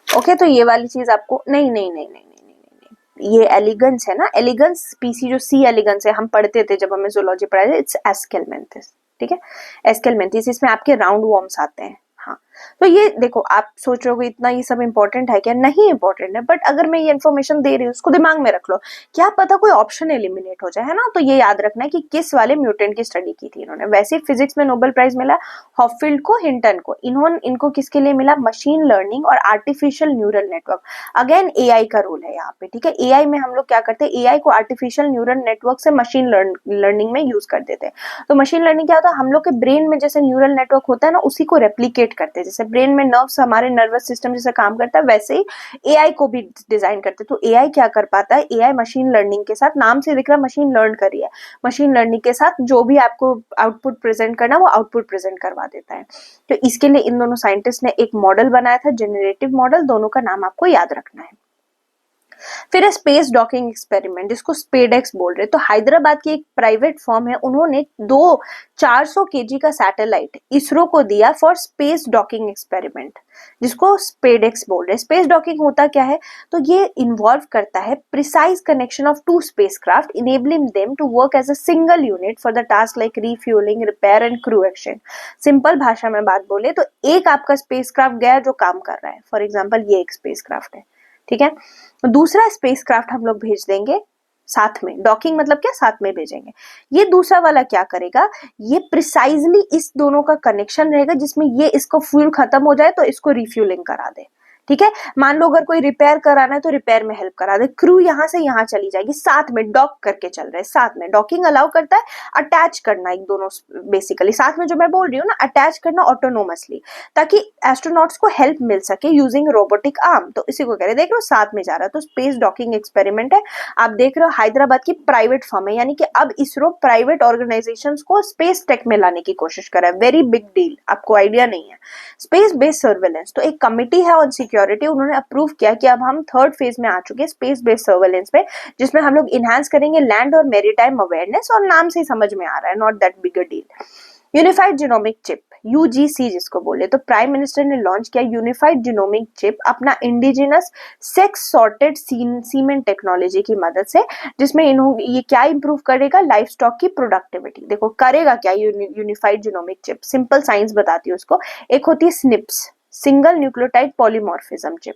ओके। तो ये वाली चीज आपको नहीं नहीं नहीं नहीं नहीं नहीं नहीं, ये एलिगेंस है ना, एलिगेंस स्पीसी जो सी एलिगेंस है, हम पढ़ते थे जब हमें जूलॉजी पढ़ाया, इट्स एस्केलमेंथिस, ठीक है, एस्केलमेंथिस। इसमें आपके राउंड वॉर्म्स आते हैं, हाँ। तो ये देखो, आप सोच रहे हो इतना ये सब इंपॉर्टेंट है क्या? नहीं इंपॉर्टेंट है, बट अगर मैं ये इन्फॉर्मेशन दे रही हूँ उसको दिमाग में रख लो, क्या पता कोई ऑप्शन एलिमिनेट हो जाए, है ना। तो ये याद रखना है कि किस वाले म्यूटेंट की स्टडी की थी इन्होंने। वैसे ही फिजिक्स में नोबेल प्राइज मिला हॉपफील्ड को, हिंटन को। इनको किसके लिए मिला? मशीन लर्निंग और artificial neural network. Again AI का रोल है यहाँ पे, ठीक है। एआई में हम लोग क्या करते हैं, एआई को आर्टिफिशियल न्यूरल नेटवर्क से मशीन लर्निंग में यूज कर देते हैं। तो मशीन लर्निंग क्या होता है, हम लोग के ब्रेन में जैसे न्यूरल नेटवर्क होता है ना, उसी को रेप्लिकेट करते हैं। जैसे ब्रेन में नर्व्स हमारे नर्वस सिस्टम जैसे काम करता है, वैसे ही एआई को भी डिजाइन करते हैं। तो एआई क्या कर पाता है, एआई मशीन लर्निंग के साथ, नाम से दिख रहा है मशीन लर्न कर रही है, मशीन लर्निंग के साथ जो भी आपको आउटपुट प्रेजेंट करना वो आउटपुट प्रेजेंट करवा देता है। तो इसके लिए इन दोनों साइंटिस्ट ने एक मॉडल बनाया था, जेनरेटिव मॉडल। दोनों का नाम आपको याद रखना है। फिर है स्पेस डॉकिंग एक्सपेरिमेंट, जिसको स्पेडेक्स बोल रहे हैं। तो हैदराबाद की एक प्राइवेट फर्म है, उन्होंने 400 केजी का सैटेलाइट इसरो को दिया फॉर स्पेस डॉकिंग एक्सपेरिमेंट, जिसको स्पेडेक्स बोल रहे हैं। स्पेस डॉकिंग होता क्या है, तो ये इन्वॉल्व करता है precise connection of 2 spacecraft enabling them to work as a single unit for the task like refuelling, repair and crew action. Simple भाषा में बात बोले तो एक आपका स्पेसक्राफ्ट गया जो काम कर रहा है, फॉर एग्जाम्पल ये एक स्पेसक्राफ्ट है, ठीक है। दूसरा स्पेसक्राफ्ट हम लोग भेज देंगे साथ में, डॉकिंग मतलब क्या, साथ में भेजेंगे। ये दूसरा वाला क्या करेगा, ये प्रिसाइजली इस दोनों का कनेक्शन रहेगा, जिसमें ये इसको फ्यूल खत्म हो जाए तो इसको रिफ्यूलिंग करा दे, ठीक है। मान लो अगर कोई रिपेयर कराना है तो रिपेयर में हेल्प करा दे, क्रू यहाँ से यहाँ चली जाएगी, साथ में डॉक करके चल रहे हैं, साथ में डॉकिंग अलाउ करता है। अटैच करना एक दोनों, बेसिकली साथ में जो मैं बोल रही हूँ ना, अटैच करना ऑटोनोमसली, ताकि एस्ट्रोनॉट्स को हेल्प मिल सके यूजिंग रोबोटिक आर्म। तो इसी को कह रहे हैं, देख लो साथ में जा रहा है। तो स्पेस डॉकिंग एक्सपेरिमेंट है। आप देख रहे हो हैदराबाद की प्राइवेट फर्म है, यानी कि अब इसरो प्राइवेट ऑर्गेनाइजेशन को स्पेस टेक में लाने की कोशिश कर रहा है। वेरी बिग डील, आपको आइडिया नहीं है। स्पेस बेस्ड सर्वेलेंस, तो एक कमिटी है ऑन सिक्योरिटी, उन्होंने अप्रूव किया कि अब हम 3rd फेज में आ चुके हैं स्पेस बेस्ड सर्वेलेंस में, जिसमें हम लोग इनहांस करेंगे लैंड और मेरीटाइम अवेयरनेस, और नाम से ही समझ में आ रहा है, not that big a deal. Unified genomic chip, UGC जिसको बोले, तो प्राइम मिनिस्टर ने लॉन्च किया यूनिफाइड जीनोमिक चिप अपना indigenous sex sorted cement technology की मदद से, जिसमें ये क्या इंप्रूव करेगा, लाइफ स्टॉक की प्रोडक्टिविटी। देखो करेगा क्या unified genomic chip, simple science बताती हूँ उसको। एक होती है snips, single nucleotide polymorphism chip.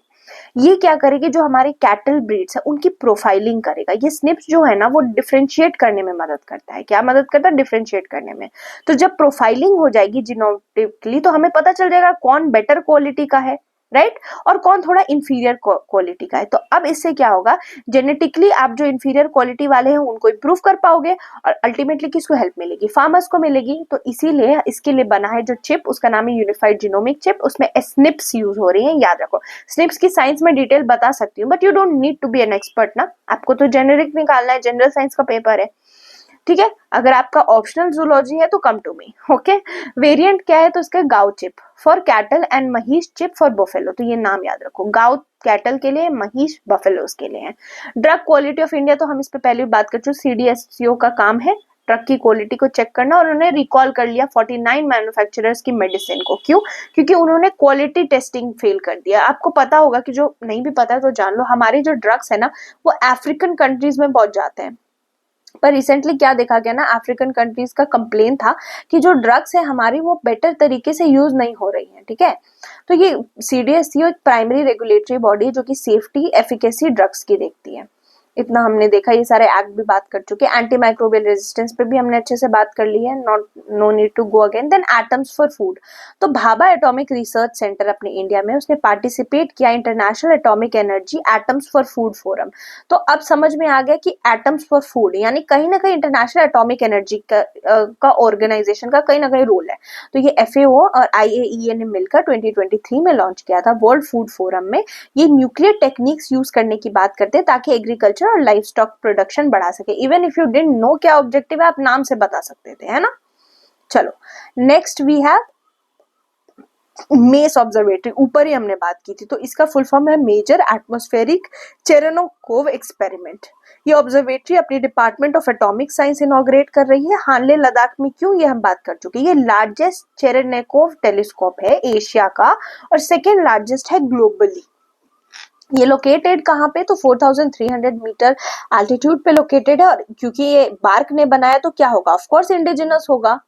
ये क्या करेगी, जो हमारे कैटल ब्रीड्स है उनकी प्रोफाइलिंग करेगा। ये स्निप्स जो है ना, वो डिफरेंशिएट करने में मदद करता है। क्या मदद करता है? डिफरेंशिएट करने में। तो जब प्रोफाइलिंग हो जाएगी जीनोटिकली, तो हमें पता चल जाएगा कौन बेटर क्वालिटी का है, राइट, और कौन थोड़ा इंफीरियर क्वालिटी का है। तो अब इससे क्या होगा, जेनेटिकली आप जो इंफीरियर क्वालिटी वाले हैं उनको इंप्रूव कर पाओगे, और अल्टीमेटली किसको हेल्प मिलेगी, फार्मर्स को मिलेगी। तो इसीलिए इसके लिए बना है जो चिप, उसका नाम है यूनिफाइड जीनोमिक चिप। उसमें स्निप्स यूज हो रही है, याद रखो। स्निप्स की साइंस में डिटेल बता सकती हूँ, but you don't need to be an expert ना, आपको तो जेनेरिक निकालना है, जनरल साइंस का पेपर है, ठीक है। अगर आपका ऑप्शनल जूलॉजी है तो come to me, okay. Variant क्या है, तो इसका Gau chip for cattle and Mahish chip for buffalo. तो ये नाम याद रखो, गाउ कैटल के लिए, महिष बफेलोस के लिए है। ड्रग क्वालिटी ऑफ इंडिया, तो हम इस पे पहले भी बात कर चुके, सीडीएससीओ का काम है ट्रक की क्वालिटी को चेक करना, और उन्होंने रिकॉल कर लिया 49 मैन्युफैक्चरर्स की मेडिसिन को। क्यों? क्योंकि उन्होंने क्वालिटी टेस्टिंग फेल कर दिया। आपको पता होगा कि, जो नहीं भी पता है तो जान लो, हमारे जो ड्रग्स है ना, वो अफ्रीकन कंट्रीज में पहुंच जाते हैं। पर रिसेंटली क्या देखा गया ना, अफ्रीकन कंट्रीज का कंप्लेन था कि जो ड्रग्स है हमारी, वो बेटर तरीके से यूज नहीं हो रही है, ठीक है। तो ये सीडीएससीओ एक प्राइमरी रेगुलेटरी बॉडी है जो कि सेफ्टी एफिकेसी ड्रग्स की देखती है। इतना हमने देखा, ये सारे एक्ट भी बात कर चुके हैं। एंटी माइक्रोबियल रेजिस्टेंस पे भी हमने अच्छे से बात कर ली है, not no need to go again. Then atoms for food, तो भाभा एटॉमिक रिसर्च सेंटर अपने इंडिया में, उसने पार्टिसिपेट किया international atomic energy atoms for food forum. तो अब समझ में आ गया कि एटम्स फॉर फूड यानी कहीं ना कहीं इंटरनेशनल एटॉमिक एनर्जी का ऑर्गेनाइजेशन का कहीं ना कहीं रोल है। तो ये एफएओ और आईएईए ने मिलकर 2023 में लॉन्च किया था वर्ल्ड फूड फोरम में। ये न्यूक्लियर टेक्निक्स यूज करने की बात करते हैं ताकि एग्रीकल्चर और लाइफ स्टॉक प्रोडक्शन बढ़ा सके। Even if you didn't know क्या ऑब्जेक्टिव है, आप नाम से बता सकते थे, है ना। चलो next we have MACE observatory, ऊपर ही हमने बात की थी। तो इसका फुल फॉर्म है मेजर एटमॉस्फेरिक चेरेनोकोव एक्सपेरिमेंट। ये ऑब्जर्वेटरी अपनी department of atomic science inaugurate कर रही है हानले लद्दाख में। क्यों, ये हम बात कर चुके हैं। ये लार्जेस्ट चेरेनोकोव टेलीस्कोप है एशिया का, और सेकेंड लार्जेस्ट है ग्लोबली। ये लोकेटेड कहाँ पे, तो 4300 मीटर एल्टीट्यूड पे लोकेटेड है। और क्योंकि ये बार्क ने बनाया तो क्या होगा, ऑफ कोर्स इंडिजिनस होगा,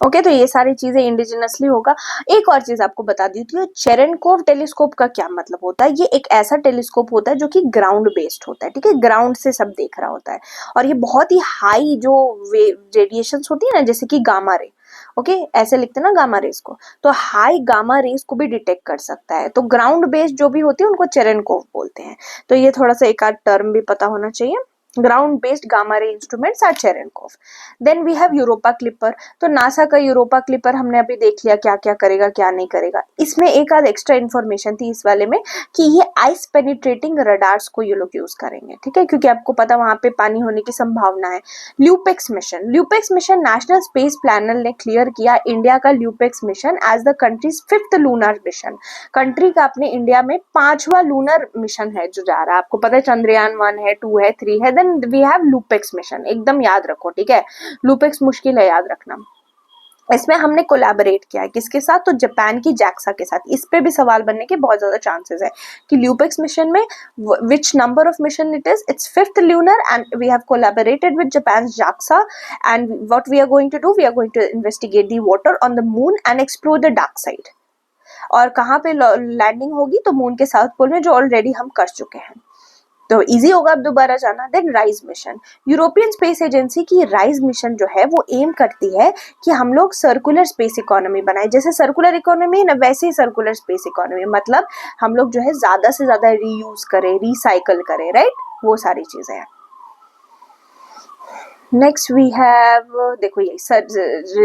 ओके तो ये सारी चीजें इंडिजिनसली होगा। एक और चीज आपको बता दी थी, चेरेनकोव टेलीस्कोप का क्या मतलब होता है? ये एक ऐसा टेलीस्कोप होता है जो कि ग्राउंड बेस्ड होता है, ठीक है, ग्राउंड से सब देख रहा होता है, और ये बहुत ही हाई जो रेडिएशंस होती है ना, जैसे कि गामा रे, ओके ऐसे लिखते हैं ना गामा रेस को, तो हाई गामा रेस को भी डिटेक्ट कर सकता है। तो ग्राउंड बेस्ड जो भी होती है उनको चेरेनकोव बोलते हैं। तो ये थोड़ा सा एक आध टर्म भी पता होना चाहिए। Ground based gamma ray instruments are Cherenkov. Then we have Europa Clipper. तो नासा का यूरोपा क्लिपर हमने अभी देख लिया क्या क्या करेगा क्या नहीं करेगा। इसमें एक आध एक्स्ट्रा इन्फॉर्मेशन थी इस वाले में कि ये आइस पेनिट्रेटिंग रडार्स को ये लोग यूज करेंगे, ठीक है, क्योंकि आपको पता वहां पे पानी होने की संभावना है। LUPEX mission national space planner ने क्लियर किया इंडिया का LUPEX mission as the country's 5th lunar mission. Country का अपने इंडिया में 5वां लूनर मिशन है जो जा रहा है। आपको पता है चंद्रयान 1 है, 2 है, 3 है, then we have LUPEX mission, एकदम याद रखो, ठीक है। लूपेक्स मुश्किल है याद रखना। इसमें हमने कोलैबोरेट किया है किसके साथ? तो जापान की जैक्सा के साथ। इस पे भी सवाल बनने के बहुत ज्यादा चांसेस है कि ल्यूपेक्स मिशन में which number of mission it is, it's 5th lunar and we have collaborated with Japan's JAXA and what we are going to do, we are going to investigate the water on the moon and explore the dark side। और कहाँ पे landing होगी? तो moon के south pole में, जो already हम कर चुके हैं, तो इजी होगा अब दोबारा जाना। Then RISE mission, European Space Agency की राइज मिशन जो है वो एम करती है कि हम लोग सर्कुलर स्पेस इकोनॉमी बनाए। जैसे सर्कुलर इकोनॉमी है ना, वैसे ही सर्कुलर स्पेस इकोनॉमी, मतलब हम लोग जो है ज्यादा से ज्यादा रीयूज करें, रिसाइकल करें, राइट, वो सारी चीजें हैं। नेक्स्ट वी हैव, देखो ये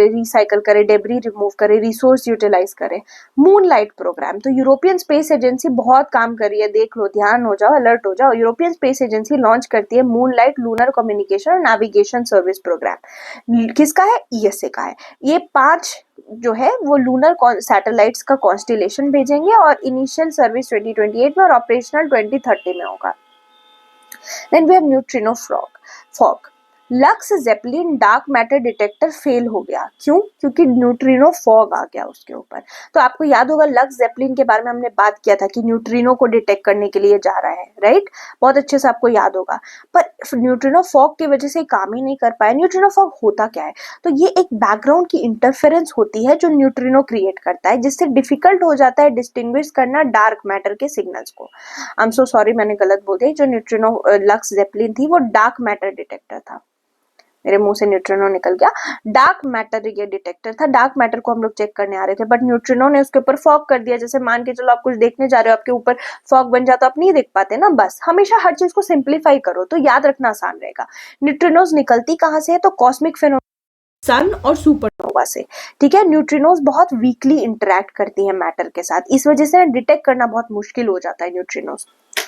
रिसाइकल करें, डेब्री रिमूव करें, रिसोर्स यूटिलाइज करें। मूनलाइट प्रोग्राम, तो यूरोपियन स्पेस एजेंसी बहुत काम कर रही है, देख लो, ध्यान हो जाओ, अलर्ट हो जाओ। यूरोपियन स्पेस एजेंसी लॉन्च करती है मूनलाइट लूनर कम्युनिकेशन और नेविगेशन सर्विस प्रोग्राम। किसका है? ईएसए का है। ये 5 जो है वो लूनर सैटेलाइट्स का कॉन्स्टिलेशन भेजेंगे और इनिशियल सर्विस 2028 में और ऑपरेशनल 2030 में होगा। Then we have neutrino fog. LUX ZEPLIN dark matter detector fail हो गया, क्यों? क्योंकि न्यूट्रिनो फॉग आ गया उसके ऊपर। तो आपको याद होगा लक्स जेपलिन के बारे में हमने बात किया था कि न्यूट्रिनो को डिटेक्ट करने के लिए जा रहा है, राइट, बहुत अच्छे से आपको याद होगा। पर न्यूट्रिनो फॉग की वजह से काम ही नहीं कर पाया। न्यूट्रिनो फॉग होता क्या है? तो ये एक बैकग्राउंड की इंटरफेरेंस होती है जो न्यूट्रिनो क्रिएट करता है, जिससे डिफिकल्ट हो जाता है डिस्टिंग्विश करना डार्क मैटर के सिग्नल्स को। आई एम सो सॉरी, मैंने गलत बोल दिया। जो न्यूट्रिनो लक्स जेपलिन थी वो डार्क मैटर डिटेक्टर था, मेरे मुंह से न्यूट्रिनो निकल गया। डार्क मैटर ये डिटेक्टर था, डार्क मैटर को हम लोग चेक करने आ रहे थे, बट न्यूट्रिनो ने उसके ऊपर फॉग कर दिया। जैसे मान के चलो आप कुछ देखने जा रहे हो, आपके ऊपर फॉग बन जाता, आप नहीं देख पाते ना। बस हमेशा हर चीज को सिंप्लीफाई करो तो याद रखना आसान रहेगा। न्यूट्रिनोज निकलती कहाँ से है? तो कॉस्मिक फिनोमेना, सन और सुपरनोवा से, ठीक है। न्यूट्रिनोज बहुत वीकली इंटरेक्ट करती है मैटर के साथ, इस वजह से डिटेक्ट करना बहुत मुश्किल हो जाता है न्यूट्रिनोज।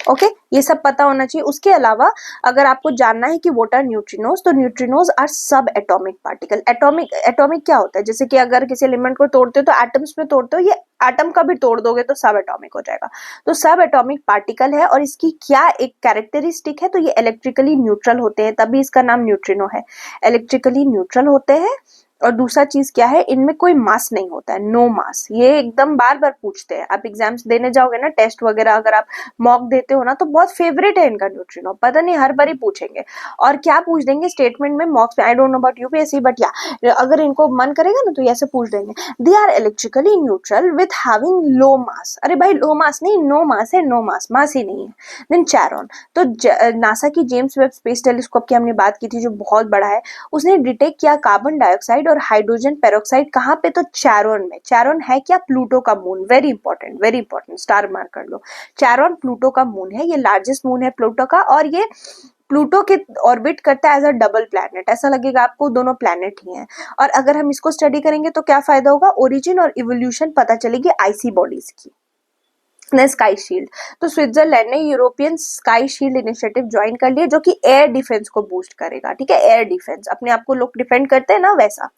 ओके ये सब पता होना चाहिए। उसके अलावा अगर आपको जानना है कि व्हाट आर न्यूट्रिनोज, तो न्यूट्रिनोज आर सब एटॉमिक पार्टिकल। एटॉमिक क्या होता है? जैसे कि अगर किसी एलिमेंट को तोड़ते हो तो एटम्स में तोड़ते हो, ये एटम का भी तोड़ दोगे तो सब एटॉमिक हो जाएगा। तो सब एटॉमिक पार्टिकल है, और इसकी क्या एक कैरेक्टरिस्टिक है? तो ये इलेक्ट्रिकली न्यूट्रल होते हैं, तभी इसका नाम न्यूट्रिनो है। इलेक्ट्रिकली न्यूट्रल होते हैं। और दूसरा चीज क्या है, इनमें कोई मास नहीं होता है, नो मास। ये एकदम बार बार पूछते हैं, आप एग्जाम्स देने जाओगे ना, टेस्ट वगैरह अगर आप मॉक देते हो ना, तो बहुत फेवरेट है इनका न्यूट्रिनो, पता नहीं हर बार ही पूछेंगे। और क्या पूछ देंगे स्टेटमेंट में मॉक्स में, आई don't know about UPSC, but या अगर इनको मन करेगा ना तो ऐसे पूछ देंगे, they are electrically neutral with having low mass. अरे भाई लो मास नहीं, नो मास है, नो मास, मास ही नहीं है। देन चैरोन, तो नासा की जेम्स वेब स्पेस टेलीस्कोप की हमने बात की थी जो बहुत बड़ा है, उसने डिटेक्ट किया कार्बन डाइऑक्साइड और हाइड्रोजन पेरोक्साइड। कहाँ पे? तो चैरोन में। चैरोन है क्या? प्लूटो का moon. Very important, star mark कर लो। चैरोन प्लूटो का मून है, ये लार्जेस्ट मून है प्लूटो का, और ये प्लूटो के ऑर्बिट करता है एज अ डबल प्लैनेट। ऐसा लगेगा आपको दोनों प्लैनेट ही हैं। और अगर हम इसको स्टडी करेंगे तो क्या फायदा होगा? ओरिजिन और इवोल्यूशन पता चलेगी आइसी बॉडीज की। स्काई शील्ड, तो स्विट्जरलैंड ने European sky shield initiative join कर लिया, जो कि एयर डिफेंस को बूस्ट करेगा, ठीक है। एयर डिफेंस, अपने आप को लोग डिफेंड करते हैं ना, वैसा।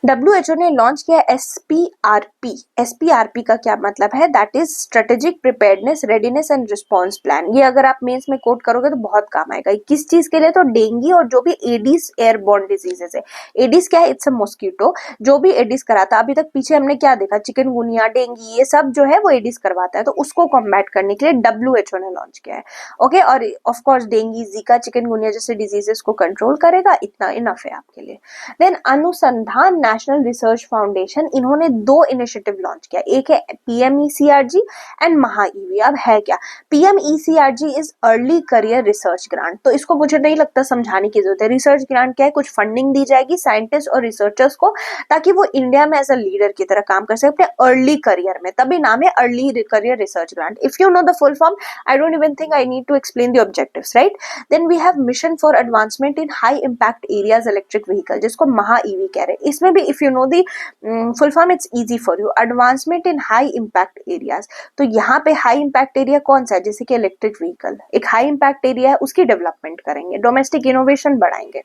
WHO ने लॉन्च किया SPRP। SPRP का क्या मतलब है? That is strategic preparedness readiness and response plan. ये अगर आप मेंस में कोट करोगे तो बहुत काम आएगा। किस चीज के लिए? तो डेंगू और जो भी एडिस एयरबॉर्न डिजीजेस है। एडिस क्या है? It's a mosquito. जो भी एडिस कराता, अभी तक पीछे हमने क्या देखा, चिकनगुनिया, डेंगू, ये सब जो है वो एडिस करवाता है, तो उसको कॉम्बैट करने के लिए WHO ने लॉन्च किया है। ओके, और of course dengue, Zika, chikungunya जैसे डिजीजेस को कंट्रोल करेगा। इतना इनफ है आपके लिए। देन अनुसंधान नेशनल रिसर्च फाउंडेशन, इन्होंने 2 इनिशिएटिव लॉन्च किया। एक है PMECRG एंड महाईवी। अब है क्या? PMECRG is early career research grant. तो इसको मुझे नहीं लगता समझाने की जरूरत है। रिसर्च ग्रांट क्या है? कुछ फंडिंग दी जाएगी साइंटिस्ट और रिसर्चर्स को, ताकि वो इंडिया में एज अ लीडर की तरह काम कर सके अपने अर्ली करियर में। तभी नाम है early career research grant. If you know the full form, I don't even think I need to explain the objectives, right? Then we have mission for advancement in high impact areas electric vehicle, जिसको MAHA EV कह रहे हैं। इसमें भी if you know the full form, it's easy for you. Advancement in high impact areas, तो यहाँ पे high impact area कौन सा है? जैसे कि इलेक्ट्रिक व्हीकल एक हाई इम्पैक्ट एरिया है, उसकी डेवलपमेंट करेंगे, डोमेस्टिक इनोवेशन बढ़ाएंगे।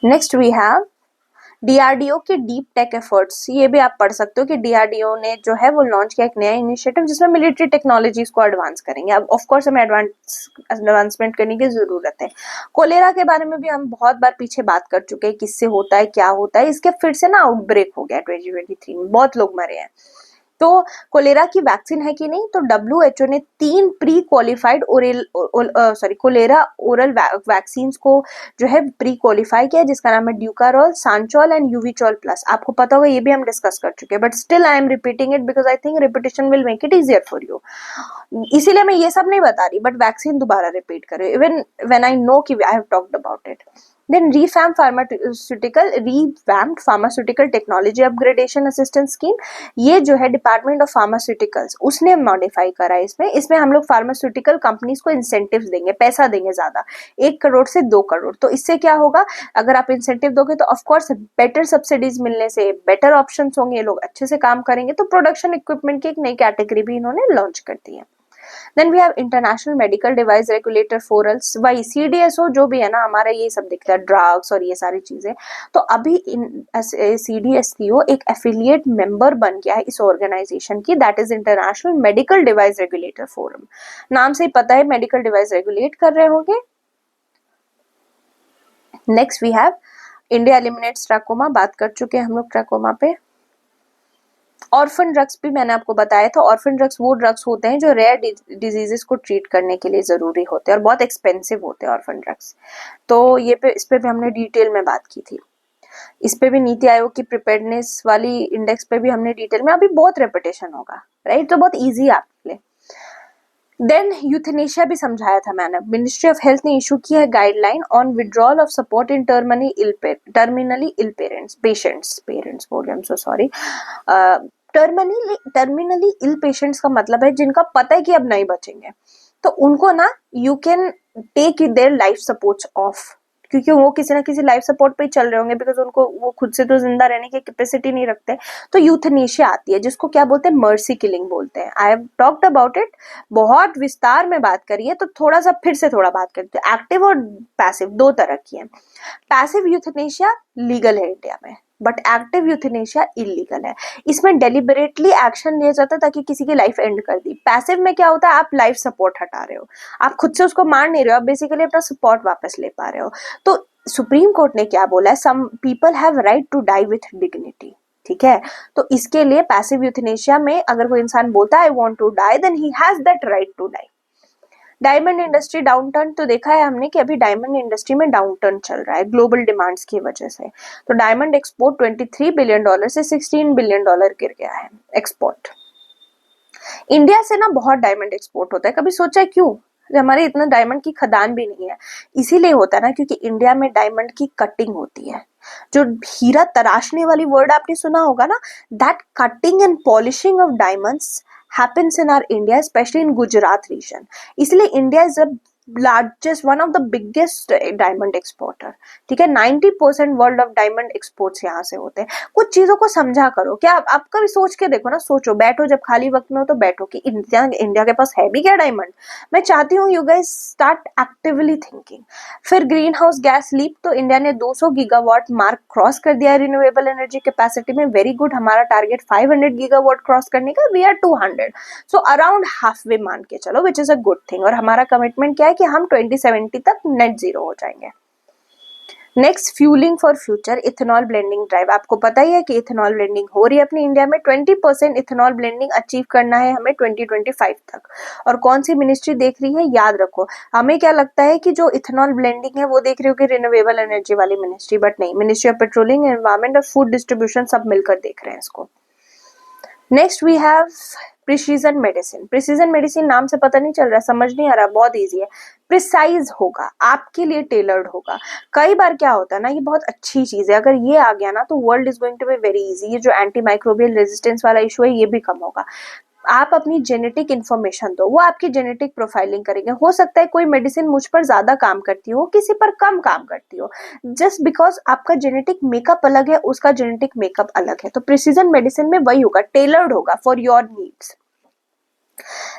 नेक्स्ट वी हैव DRDO के डीप टेक एफर्ट्स। ये भी आप पढ़ सकते हो कि DRDO ने जो है वो लॉन्च किया एक नया इनिशिएटिव, जिसमें मिलिट्री टेक्नोलॉजीज को एडवांस करेंगे। अब ऑफ कोर्स हमें एडवांसमेंट करने की जरूरत है। कोलेरा के बारे में भी हम बहुत बार पीछे बात कर चुके हैं, किससे होता है, क्या होता है। इसके फिर से ना आउटब्रेक हो गया 2023 में, बहुत लोग मरे हैं। तो कोलेरा की वैक्सीन है कि नहीं? तो WHO ने 3 pre qualified cholera oral vaccine को जो है प्री क्वालिफाई किया, जिसका नाम है ड्यूकारोल, सांचोल एंड यूविचोल प्लस। आपको पता होगा, ये भी हम डिस्कस कर चुके हैं, but still I am repeating it because I think repetition will make it easier for you. इसीलिए मैं ये सब नहीं बता रही, बट वैक्सीन दोबारा रिपीट करो इवन व्हेन आई नो कि I have talked about it. Then revamped pharmaceutical technology upgradation assistance scheme, ये जो है डिपार्टमेंट ऑफ फार्मास्यूटिकल्स उसने मॉडिफाई करा है। इसमें हम लोग फार्मास्यूटिकल कंपनीज को इंसेंटिव्स देंगे, पैसा देंगे ज्यादा, 1 करोड़ से 2 करोड़। तो इससे क्या होगा? अगर आप इंसेंटिव दोगे तो ऑफ कोर्स बेटर सब्सिडीज मिलने से बेटर ऑप्शंस होंगे, ये लोग अच्छे से काम करेंगे। तो प्रोडक्शन इक्विपमेंट की एक नई कैटेगरी भी इन्होंने लॉन्च कर दी है। Then we have international medical device regulator forums, वही CDSO जो भी है ना हमारा, ये सब दिखता है, ड्रग्स और ये सारी चीजें। तो अभी CDSCO एक एफिलिएट मेंबर बन गया है इस ऑर्गेनाइजेशन की, that is international medical device regulator forum. नाम से ही पता है मेडिकल डिवाइस रेगुलेट कर रहे होंगे। Next we have India eliminates trachoma, बात कर चुके हैं हम लोग ट्रैकोमा पे। ऑर्फन ड्रग्स भी मैंने आपको बताया था। ऑर्फन ड्रग्स वो ड्रग्स होते हैं जो रेयर डिजीजेस को ट्रीट करने के लिए जरूरी होते हैं और बहुत एक्सपेंसिव होते हैं ऑर्फन ड्रग्स। तो इस पे भी हमने डिटेल में बात की थी। इस पे भी नीति आयोग की प्रिपेयर्डनेस वाली इंडेक्स पे भी हमने डिटेल में, अभी बहुत रेपिटेशन होगा, राइट? तो बहुत ईजी है आपके लिए। देन यूथनेशिया भी समझाया था मैंने। मिनिस्ट्री ऑफ हेल्थ ने इशू किया है guideline on withdrawal of support in terminally ill parents बोल रहे, so sorry. Terminally ill patients का मतलब है जिनका पता है कि अब नहीं बचेंगे, तो उनको ना you can take their life supports off, क्योंकि वो किसी ना किसी लाइफ सपोर्ट पे ही चल रहे होंगे, बिकॉज उनको वो खुद से तो जिंदा रहने की कैपेसिटी नहीं रखते। तो यूथनेशिया आती है, जिसको क्या बोलते हैं? मर्सी किलिंग बोलते हैं। I have talked about it, बहुत विस्तार में बात करी है, तो थोड़ा सा फिर से थोड़ा बात करते हैं। एक्टिव और पैसिव 2 तरह की है। पैसिव यूथनेशिया लीगल है इंडिया में, बट एक्टिव यूथनेशिया इलीगल है। इसमें डेलिबरेटली एक्शन लिया जाता है ताकि किसी की लाइफ एंड कर दी। पैसिव में क्या होता है? आप लाइफ सपोर्ट हटा रहे हो, आप खुद से उसको मार नहीं रहे हो, आप बेसिकली अपना सपोर्ट वापस ले पा रहे हो। तो सुप्रीम कोर्ट ने क्या बोला है? Some people have right to die with dignity, ठीक है? तो इसके लिए पैसिव यूथनेशिया में अगर कोई इंसान बोलता है I want to die, then he has that right to die. Diamond industry downturn, तो देखा है हमने कि अभी डायमंड इंडस्ट्री में डाउनटर्न चल रहा है ग्लोबल डिमांड्स की वजह से। तो डायमंड एक्सपोर्ट $23 बिलियन से $16 बिलियन गिर गया है एक्सपोर्ट। इंडिया से ना बहुत डायमंड एक्सपोर्ट होता है, कभी सोचा है क्यों? हमारे इतना डायमंड की खदान भी नहीं है, इसीलिए होता है ना, क्योंकि इंडिया में डायमंड की कटिंग होती है। जो हीरा तराशने वाली वर्ड आपने सुना होगा ना, that cutting and polishing of diamonds happens in our India, especially in Gujarat region. इसलिए India is a largest, one of the biggest diamond exporter, ठीक है। 90% वर्ल्ड ऑफ डायमंड एक्सपोर्ट्स यहाँ से होते हैं। कुछ चीजों को समझा करो, क्या आप कभी सोच के देखो ना, सोचो, बैठो जब खाली वक्त में हो तो बैठो कि इंडिया के पास है भी क्या डायमंड। मैं चाहती हूँ you guys start actively thinking. फिर ग्रीन हाउस गैस लीप, तो इंडिया ने 200 गीगावाट मार्क क्रॉस कर दिया है रिन्यूएबल एनर्जी कैपेसिटी में, वेरी गुड। हमारा टारगेट 500 गीगावाट क्रॉस करने का, we are 200, so around halfway मान के चलो, which is a good thing. और हमारा कमिटमेंट क्या है कि हम 2070 तक नेट जीरो हो जाएंगे। Next, fuelling for future, ethanol blending drive. आपको पता ही है कि इथेनॉल ब्लेंडिंग हो रही है अपनी इंडिया में। 20% इथेनॉल ब्लेंडिंग अचीव करना है हमें 2025 तक। और कौन सी मिनिस्ट्री देख रही है, याद रखो। हमें क्या लगता है कि जो इथेनॉल ब्लेंडिंग है वो देख रही होगी रिन्यूएबल एनर्जी वाली मिनिस्ट्री, बट नहीं, मिनिस्ट्री ऑफ पेट्रोलिंग, एनवायरमेंट और फूड डिस्ट्रीब्यूशन सब मिलकर देख रहे हैं इसको। Next we have precision medicine. Precision medicine नाम से पता नहीं चल रहा, समझ नहीं आ रहा, बहुत इजी है। प्रिसाइज होगा, आपके लिए टेलर्ड होगा। कई बार क्या होता है ना, ये बहुत अच्छी चीज है, अगर ये आ गया ना तो world is going to be very easy. ये जो एंटी माइक्रोबियल रेजिस्टेंस वाला इशू है ये भी कम होगा। आप अपनी जेनेटिक इन्फॉर्मेशन दो, वो आपकी जेनेटिक प्रोफाइलिंग करेंगे। हो सकता है कोई मेडिसिन मुझ पर ज्यादा काम करती हो, किसी पर कम काम करती हो, जस्ट बिकॉज आपका जेनेटिक मेकअप अलग है, उसका जेनेटिक मेकअप अलग है। तो प्रिसीजन मेडिसिन में वही होगा, टेलर्ड होगा for your needs.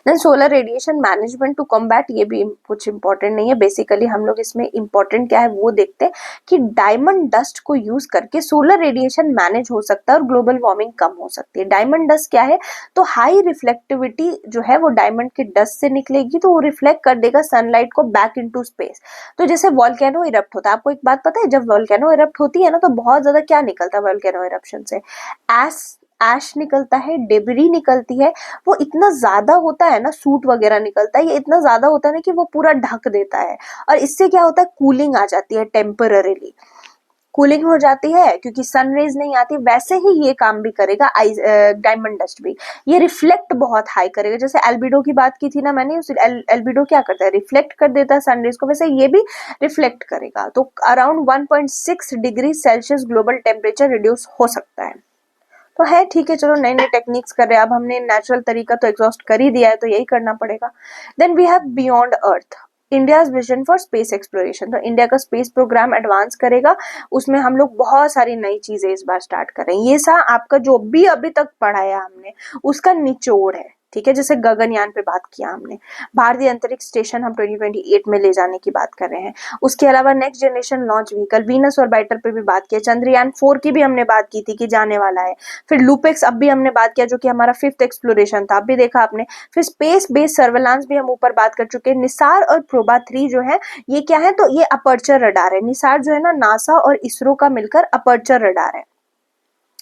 Then solar radiation management to combat, ये भी कुछ इंपॉर्टेंट नहीं है। बेसिकली हम लोग इसमें इंपॉर्टेंट क्या है वो देखते हैं कि डायमंड डस्ट को यूज करके सोलर रेडिएशन मैनेज हो सकता है और ग्लोबल वार्मिंग कम हो सकती है। डायमंड डस्ट क्या है, तो हाई रिफ्लेक्टिविटी जो है वो डायमंड के डस्ट से निकलेगी, तो वो रिफ्लेक्ट कर देगा सनलाइट को बैक इनटू स्पेस। तो जैसे वॉल्केनो इरप्ट होता है, आपको एक बात पता है, जब वॉल्केनो इरप्ट होती है ना तो बहुत ज्यादा क्या निकलता है वॉल्केनो इरप्शन से, ऐश निकलता है, डेबरी निकलती है। वो इतना ज्यादा होता है ना, सूट वगैरह निकलता है, ये इतना ज्यादा होता है ना कि वो पूरा ढक देता है। और इससे क्या होता है, कूलिंग आ जाती है, टेम्पररीली कूलिंग हो जाती है क्योंकि सन रेज नहीं आती। वैसे ही ये काम भी करेगा डायमंड डस्ट भी, ये रिफ्लेक्ट बहुत हाई करेगा। जैसे एल्बिडो की बात की थी ना मैंने, उस एल्बिडो क्या करता है, रिफ्लेक्ट कर देता है सन रेज को, वैसे ये भी रिफ्लेक्ट करेगा। तो around 1.6 degree Celsius global temperature reduce हो सकता है। तो है ठीक है, चलो नए नए टेक्निक्स कर रहे हैं। अब हमने नेचुरल तरीका तो एग्जॉस्ट कर ही दिया है, तो यही करना पड़ेगा। Then we have beyond Earth, India's vision for space exploration. तो इंडिया का स्पेस प्रोग्राम एडवांस करेगा, उसमें हम लोग बहुत सारी नई चीजें इस बार स्टार्ट कर रहे हैं। ये सा आपका जो भी अभी तक पढ़ाया हमने उसका निचोड़ है, ठीक है। जैसे गगनयान पे बात किया हमने, भारतीय अंतरिक्ष स्टेशन हम 2028 में ले जाने की बात कर रहे हैं। उसके अलावा next generation launch vehicle, Venus और बाइटर पे भी बात किया। चंद्रयान 4 की भी हमने बात की थी कि जाने वाला है। फिर लूपेक्स अब भी हमने बात किया जो कि हमारा 5th एक्सप्लोरेशन था, अब भी देखा आपने। फिर स्पेस बेस्ड सर्वेलांस भी हम ऊपर बात कर चुके हैं। निसार और प्रोबा 3 जो है ये क्या है, तो ये अपर्चर रडार है। निसार जो है ना नासा और इसरो का मिलकर अपर्चर रडार है।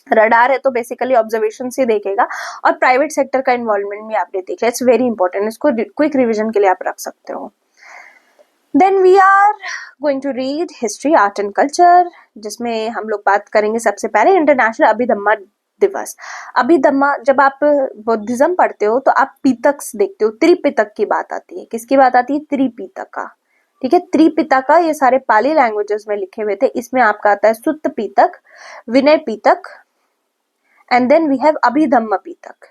रडार है तो बेसिकली ऑब्जर्वेशन से देखेगा, और प्राइवेट सेक्टर का इन्वॉल्वमेंट भी आपने देखा, इट्स वेरी इंपॉर्टेंट। इसको क्विक रिविजन के लिए आप रख सकते हो। Then we are going to read history, art and culture, जिसमें हम लोग बात करेंगे सबसे पहले इंटरनेशनल अभिधम्मा दिवस। अभिधम्मा, जब आप बुद्धिज्म पढ़ते हो तो आप पीतक देखते हो, त्रिपितक की बात आती है। किसकी बात आती है, त्रिपितका, ठीक है। त्रिपितका ये सारे पाली लैंग्वेजेस में लिखे हुए थे। इसमें आपका आता है Sutta Pitaka, Vinaya Pitaka, and then we have Abhidhamma Pitaka.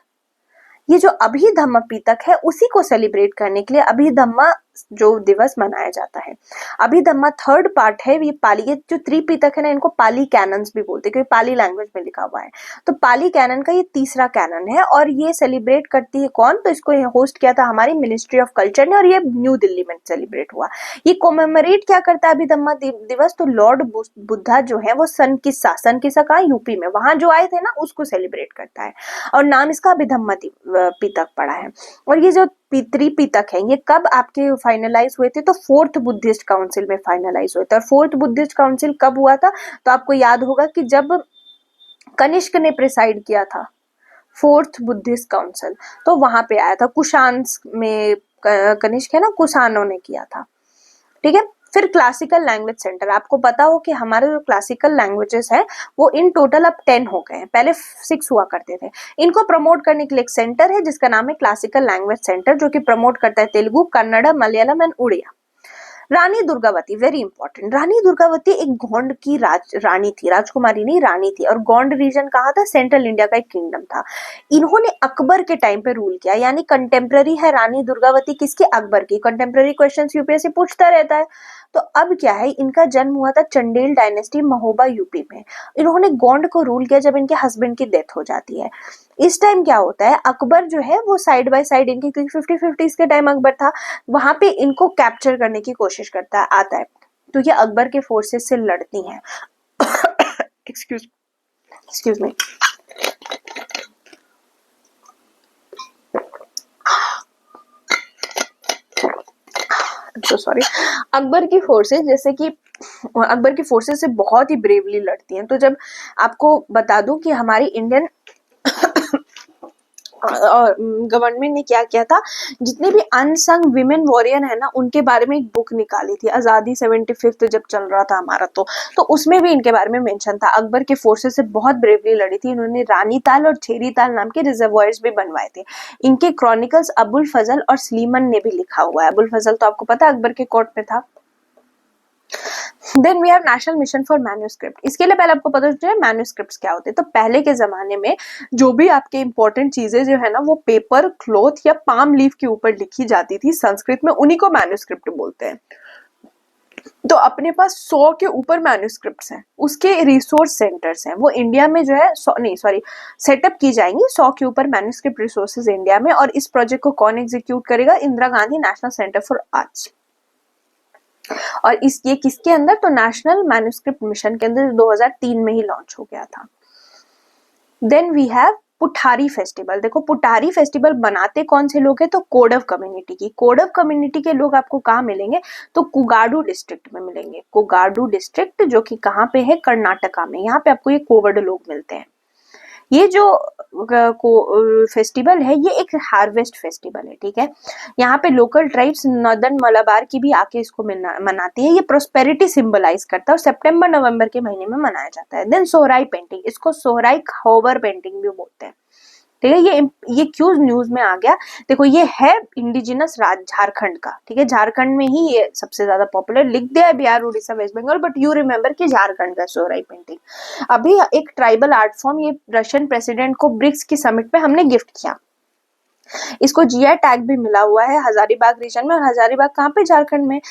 ये जो अभिधम्म पीतक है उसी को सेलिब्रेट करने के लिए अभिधम्मा जो दिवस मनाया जाता है। अभिधम्मा 3rd पार्ट है, ये पाली, ये जो त्रिपितक है ना इनको पाली कैनन्स भी बोलते हैं क्योंकि पाली लैंग्वेज में लिखा हुआ है। तो पाली कैनन का ये 3रा कैनन है, और ये सेलिब्रेट करती है कौन, तो इसको होस्ट किया था हमारी मिनिस्ट्री ऑफ कल्चर ने, और ये न्यू दिल्ली में सेलिब्रेट हुआ। ये कोमेमोरेट क्या करता है अभिधम्मा दिवस, तो लॉर्ड बुद्धा जो है वो सनकिसा कहाँ, यूपी में, वहां जो आए थे ना उसको सेलिब्रेट करता है, और नाम इसका अभिधम्मा पीतक पड़ा है। और ये जो त्रिपितक है ये कब आपके फाइनलाइज हुए थे, तो 4th बुद्धिस्ट काउंसिल में फाइनलाइज हुए थे। और 4th बुद्धिस्ट काउंसिल कब हुआ था, तो आपको याद होगा कि जब कनिष्क ने प्रिसाइड किया था 4th बुद्धिस्ट काउंसिल, तो वहां पे आया था। कुषाण में कनिष्क है ना, कुषाणों ने किया था, ठीक है। फिर क्लासिकल लैंग्वेज सेंटर, आपको पता हो कि हमारे जो क्लासिकल लैंग्वेजेस है वो इन टोटल अब 10 हो गए हैं, पहले 6 हुआ करते थे। इनको प्रमोट करने के लिए एक सेंटर है जिसका नाम है क्लासिकल लैंग्वेज सेंटर, जो कि प्रमोट करता है Telugu, Kannada, Malayalam and Oriya. Rani Durgavati, very important. Rani Durgavati एक गोंड की रानी थी, राजकुमारी नहीं रानी थी। और गोंड रीजन कहाँ था? सेंट्रल इंडिया का एक किंगडम था। इन्होंने अकबर के टाइम पे रूल किया, यानी कंटेम्प्रेरी है रानी दुर्गावती किसकी? अकबर की। कंटेम्प्रेरी क्वेश्चंस यूपीएससी पूछता रहता है। तो अब क्या है, इनका जन्म हुआ था चंडेल डायनेस्टी महोबा यूपी में। इन्होंने गोंड को रूल किया जब इनके हस्बैंड की डेथ हो जाती है। इस टाइम क्या होता है, अकबर जो है वो साइड बाय साइड इनके, क्योंकि 50-50 के टाइम अकबर था, वहां पे इनको कैप्चर करने की कोशिश करता है, आता है। तो ये अकबर के फोर्सेस से लड़ती हैं। Excuse me. सॉरी। अकबर की फोर्सेस, जैसे कि अकबर की फोर्सेस से बहुत ही ब्रेवली लड़ती हैं। तो जब आपको बता दूं कि हमारी इंडियन गवर्नमेंट ने क्या किया था, जितने भी अनसंग विमेन वॉरियर है ना, उनके बारे में एक बुक निकाली थी, आजादी 75th जब चल रहा था हमारा, तो उसमें भी इनके बारे में मेंशन था। अकबर के फोर्सेस से बहुत ब्रेवली लड़ी थी इन्होंने। रानी ताल और छेरी ताल नाम के रिजर्वायर्स भी बनवाए थे। इनके क्रॉनिकल्स अबुल फजल और स्लीमन ने भी लिखा हुआ है। अबुल फजल तो आपको पता है अकबर के कोर्ट में था। Then we have national mission for manuscript. इसके लिए पहले आपको पता चले मैन्यूस्क्रिप्ट क्या होते हैं। तो पहले के जमाने में जो भी आपके इंपॉर्टेंट चीजें जो है ना, वो पेपर, क्लॉथ या पाम लीफ के ऊपर लिखी जाती थी संस्कृत में, उन्हीं को मैन्यूस्क्रिप्ट बोलते हैं। तो अपने पास 100 के ऊपर मैन्यूस्क्रिप्ट्स हैं, उसके रिसोर्स सेंटर्स हैं, वो इंडिया में जो है सेटअप की जाएंगी 100 के ऊपर मैन्यूस्क्रिप्ट रिसोर्सेज इंडिया में। और इस प्रोजेक्ट को कौन एग्जीक्यूट करेगा? Indira Gandhi national centre for arts. और ये किसके अंदर? तो नेशनल मैन्यूस्क्रिप्ट मिशन के अंदर 2003 में ही लॉन्च हो गया था। Then we have Puthari festival. देखो पुठारी फेस्टिवल बनाते कौन से लोग हैं? तो कोडव कम्युनिटी की। कोडव कम्युनिटी के लोग आपको कहाँ मिलेंगे? तो कुगाडू डिस्ट्रिक्ट में मिलेंगे। कुगाडू डिस्ट्रिक्ट जो कि कहाँ पे है? कर्नाटका में। यहाँ पे आपको ये कोवड लोग मिलते हैं। ये जो फेस्टिवल है ये एक हार्वेस्ट फेस्टिवल है, ठीक है। यहाँ पे लोकल ट्राइब्स नॉर्दर्न मलाबार की भी आके इसको मनाती है। ये प्रोस्पेरिटी सिंबलाइज करता है और सितंबर नवंबर के महीने में मनाया जाता है। देन सोहराई पेंटिंग, इसको सोहराई खौवर पेंटिंग भी बोलते हैं, ठीक है। ये क्यों न्यूज में आ गया? देखो ये है इंडिजिनस राज झारखंड का, ठीक है। झारखंड में ही ये सबसे ज्यादा पॉपुलर। लिख दिया है Bihar, Orissa, West Bengal, but you remember कि झारखंड का सोहराई पेंटिंग। अभी एक ट्राइबल आर्ट फॉर्म, ये रशियन प्रेसिडेंट को ब्रिक्स की समिट पे हमने गिफ्ट किया। इसको जीआई टैग भी मिला हुआ है हजारीबाग रीजन में। और हजारीबाग कहाँ पे? झारखंड में।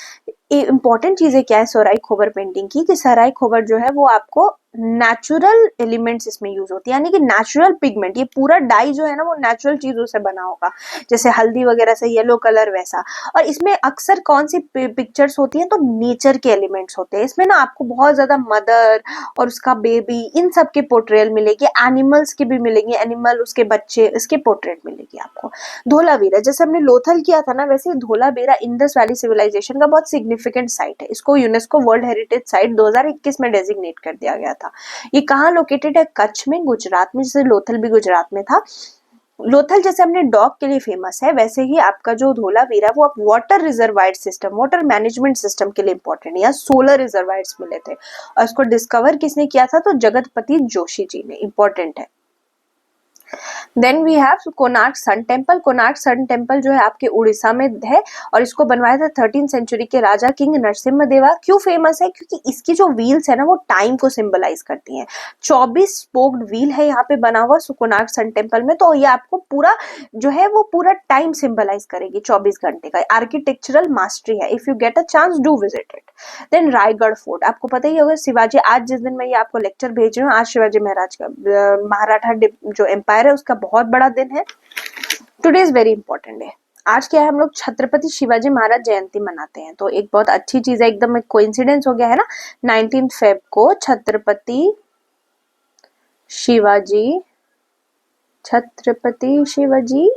इंपॉर्टेंट चीजें क्या है सोहराई खोबर पेंटिंग की, कि सोहराई खोबर जो है वो आपको नेचुरल एलिमेंट्स इसमें यूज होती है, यानी कि नेचुरल पिगमेंट। ये पूरा डाई जो है ना वो नेचुरल चीजों से बना होगा, जैसे हल्दी वगैरह से येलो कलर वैसा। और इसमें अक्सर कौन सी पिक्चर्स होती हैं? तो नेचर के एलिमेंट्स होते हैं इसमें ना। आपको बहुत ज्यादा मदर और उसका बेबी, इन सब के पोर्ट्रेल मिलेगी। एनिमल्स के भी मिलेंगे, एनिमल, उसके बच्चे, इसके पोर्ट्रेट मिलेगी आपको। धोलावीरा, जैसे हमने लोथल किया था ना, वैसे धोलावीरा इंडस वैली सिविलाइजेशन का बहुत सिग्निफिकेंट साइट है। इसको यूनेस्को वर्ल्ड हेरिटेज साइट 2021 में डेजिग्नेट कर दिया गया था। ये कहाँ लोकेटेड है? कच्छ में, गुजरात में। जैसे लोथल भी गुजरात में था। लोथल जैसे हमने डॉग के लिए फेमस है, वैसे ही आपका जो धोलावीरा वो आप water reservoir system, water management system के लिए इंपॉर्टेंट है। यहाँ सोलर रिजर्वायर्स मिले थे और इसको डिस्कवर किसने किया था? तो जगतपति जोशी जी ने। इंपॉर्टेंट है। Then we have Konark Sun Temple. Konark Sun Temple जो है आपके उड़ीसा में है और इसको बनवाया था 13th सेंचुरी के राजा किंग नरसिम्हा देवा। क्यों फेमस है? क्योंकि इसकी जो व्हील्स है ना वो टाइम को सिंबलाइज करती हैं। 24 स्पोक्ड व्हील है यहाँ पे बना हुआ कोणार्क सन टेम्पल में। तो ये आपको पूरा जो है वो पूरा टाइम सिंबलाइज करेगी, 24 घंटे का। आर्किटेक्चरल मास्टरी है। If you get a chance do visit it. Then Raigad fort, आपको पता ही होगा शिवाजी, आज जिस दिन मैं ये आपको लेक्चर भेज रही हूँ, आज शिवाजी महाराज का मराठा जो एम्पायर है उसका बहुत बड़ा दिन है। Today is very important day. आज क्या है? हम लोग छत्रपति शिवाजी महाराज जयंती मनाते हैं। तो एक बहुत अच्छी चीज है, एकदम एक कोइंसिडेंस हो गया है ना। 19 फेब को छत्रपति शिवाजी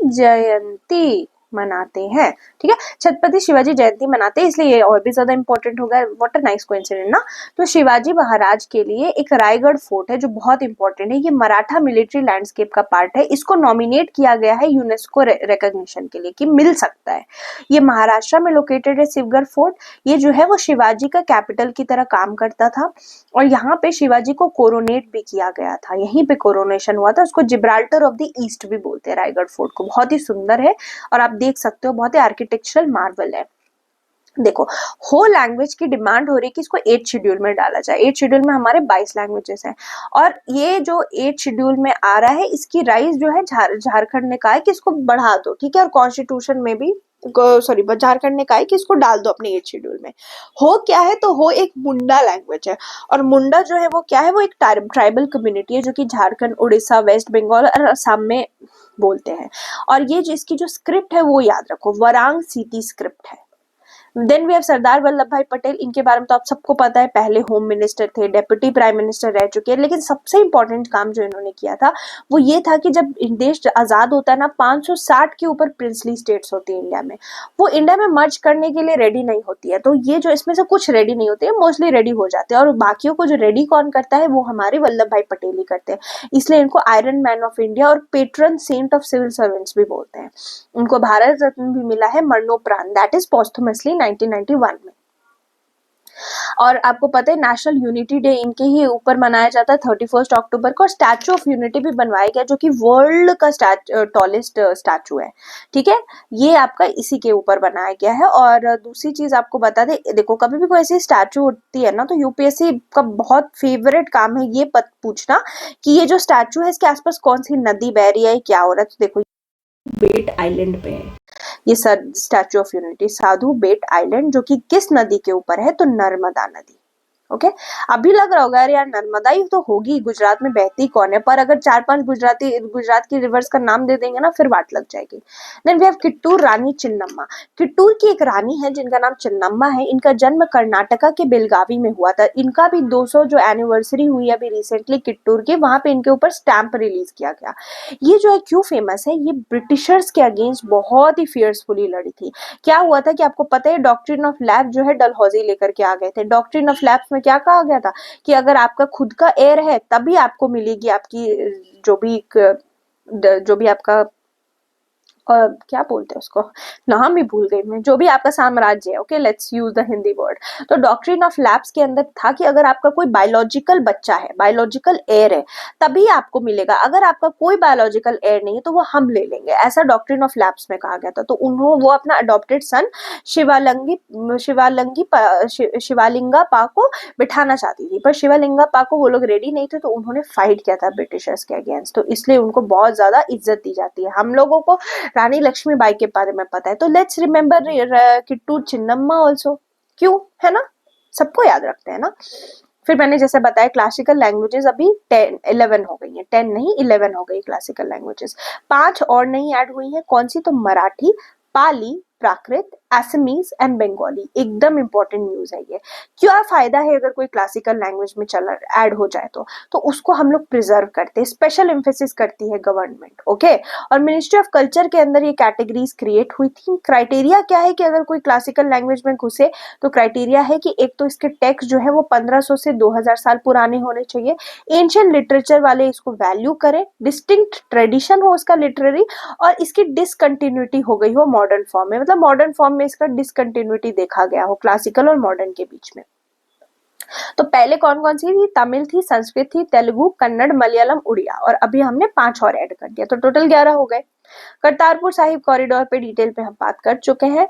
जयंती मनाते हैं, ठीक है। छत्रपति शिवाजी जयंती मनाते हैं, इसलिए ये और भी ज्यादा इंपॉर्टेंट होगा। व्हाट अ नाइस कोइंसिडेंस ना। तो शिवाजी महाराज के लिए एक रायगढ़ फोर्ट है जो बहुत इंपॉर्टेंट है। ये मराठा मिलिट्री लैंडस्केप का पार्ट है। इसको नॉमिनेट किया गया है यूनेस्को रिकॉग्निशन के लिए कि मिल सकता है। ये महाराष्ट्र में लोकेटेड है शिवगढ़ फोर्ट। ये जो है वो शिवाजी का कैपिटल की तरह काम करता था और यहाँ पे शिवाजी को कोरोनेट भी किया गया था। यहीं पे कोरोनेशन हुआ था। उसको जिब्राल्टर ऑफ द ईस्ट भी बोलते हैं रायगढ़ फोर्ट को। बहुत ही सुंदर है और आप देख सकते हो, बहुत ही आर्किटेक्चरल मार्वल है। देखो, हो लैंग्वेज की डिमांड हो रही है कि इसको 8 शेड्यूल में डाला जाए। 8 शेड्यूल में हमारे 22 लैंग्वेजेस हैं और ये जो 8 शेड्यूल में आ रहा है इसकी राइज जो है झारखंड ने कहा है कि इसको बढ़ा दो, ठीक है, और कॉन्स्टिट्यूशन में भी सॉरी झारखंड ने कहा है कि इसको डाल दो अपने 8 शेड्यूल में। हो क्या है, तो हो एक मुंडा लैंग्वेज है और मुंडा जो है वो क्या है, वो एक ट्राइबल कम्युनिटी है जो कि झारखंड, उड़ीसा, वेस्ट बंगाल और असम में बोलते हैं। और ये जिसकी जो स्क्रिप्ट है वो याद रखो, वरांग सीटी स्क्रिप्ट है। Then we have Sardar Vallabh भाई पटेल। इनके बारे में तो आप सबको पता है, पहले होम मिनिस्टर थे, डेप्यूटी प्राइम मिनिस्टर रह चुके हैं, लेकिन सबसे इंपॉर्टेंट काम जो इन्होंने किया था वो ये था कि जब देश आजाद होता है ना, 560 के ऊपर प्रिंसली स्टेट्स होती है इंडिया में, वो इंडिया में मर्ज करने के लिए रेडी नहीं होती है। तो ये जो इसमें से कुछ रेडी नहीं होते हैं, मोस्टली रेडी हो जाते हैं, और बाकियों को जो रेडी कौन करता है वो हमारे वल्लभ भाई पटेल ही करते हैं। इसलिए इनको आयरन मैन ऑफ इंडिया और patron saint of civil servants भी बोलते हैं। उनको भारत रत्न भी मिला है मरणोपरांत, दैट इज पोस्टमसली 1991 में। और आपको पता है नेशनल यूनिटी डे इनके ही ऊपर मनाया जाता है 31 अक्टूबर को, और स्टैचू ऑफ यूनिटी भी बनवाया गया जो कि वर्ल्ड का टॉलेस्ट स्टैचू है, ठीक है, ये आपका इसी के ऊपर बनाया गया है। और दूसरी चीज आपको बता दे, देखो कभी भी कोई ऐसी स्टैचू होती है ना तो यूपीएससी का बहुत फेवरेट काम है ये पूछना कि ये जो स्टैचू है इसके आसपास कौन सी नदी बह रही है, क्या हो रहा है। तो देखो बेट आइलैंड पे है ये Statue of Unity, Sadhu Bet island, जो कि किस नदी के ऊपर है, तो नर्मदा नदी। ओके, अभी लग रहा होगा अरे यार नर्मदा ही तो होगी, गुजरात में बहती कौन है, पर अगर 4-5 गुजरात की रिवर्स का नाम दे देंगे ना फिर वाट लग जाएगी। देन वी हैव किट्टूर रानी चिन्नम्मा। किट्टूर की एक रानी है जिनका नाम चिन्नम्मा है। इनका जन्म कर्नाटका के बेलगावी में हुआ था। इनका भी 200 जो एनिवर्सरी हुई है अभी रिसेंटली किट्टूर की, वहां पे इनके ऊपर स्टैंप रिलीज किया गया। ये जो है क्यों फेमस है, ये ब्रिटिशर्स के अगेंस्ट बहुत ही फियर्सफुली लड़ी थी। क्या हुआ था कि आपको पता है डॉक्ट्रिन ऑफ लैब जो है डलहौजी लेकर के आ गए थे। डॉक्ट्रिन ऑफ लैब्स में क्या कहा गया था कि अगर आपका खुद का एयर है तभी आपको मिलेगी आपकी जो भी आपका क्या बोलते हैं उसको, नाम ही भूल गई मैं, जो भी आपका साम्राज्य है, okay let's use the Hindi word. तो डॉक्ट्रिन ऑफ लैब्स के अंदर था कि अगर आपका कोई बायोलॉजिकल बच्चा है, बायोलॉजिकल एयर है, तभी आपको मिलेगा, अगर आपका कोई बायोलॉजिकल एयर नहीं है तो वो हम ले लेंगे, ऐसा डॉक्ट्रिन ऑफ लैब्स में कहा गया था। तो उन्होंने वो अपना अडॉप्टेड सन शिवालिंगा पा को बिठाना चाहती थी, पर शिवालिंगा पा को वो लोग रेडी नहीं थे, तो उन्होंने फाइट किया था ब्रिटिशर्स के अगेंस्ट। तो इसलिए उनको बहुत ज्यादा इज्जत दी जाती है। हम लोगों को रानी लक्ष्मीबाई के बारे में पता है, तो let's remember Kittu Chinnamma also, क्यों, है ना, सबको याद रखते हैं ना। फिर मैंने जैसे बताया क्लासिकल लैंग्वेजेस अभी 11 हो गई हैं, 10 नहीं 11 हो गई क्लासिकल लैंग्वेजेस। 5 और नहीं ऐड हुई हैं, कौन सी, तो मराठी, पाली, प्राकृत, असमीज एंड बंगाली। एकदम इंपॉर्टेंट न्यूज है ये। क्या फायदा है अगर कोई क्लासिकल लैंग्वेज में ऐड हो जाए तो उसको हम लोग प्रिजर्व करते हैं, स्पेशल एम्फेसिस करती है गवर्नमेंट, ओके। और मिनिस्ट्री ऑफ कल्चर के अंदर ये कैटेगरीज क्रिएट हुई थी। क्राइटेरिया क्या है कि अगर कोई क्लासिकल लैंग्वेज में घुसे तो क्राइटेरिया है कि एक तो इसके टेक्स्ट जो है वो 1500 से 2000 साल पुराने होने चाहिए, एंशिएंट लिटरेचर वाले इसको वैल्यू करें, डिस्टिंक्ट ट्रेडिशन हो उसका लिटरेरी, और इसकी डिसकंटिन्यूटी हो गई हो मॉडर्न फॉर्म में, मतलब मॉडर्न फॉर्म में इसका डिसकंटिन्यूटी देखा गया हो क्लासिकल और मॉडर्न के बीच में। तो पहले कौन कौन सी थी, तमिल थी, संस्कृत थी, तेलुगु, कन्नड़, मलयालम, उड़िया, और अभी हमने 5 और ऐड कर दिया, तो टोटल 11 हो गए। करतारपुर साहिब कॉरिडोर पे डिटेल पे हम बात कर चुके हैं।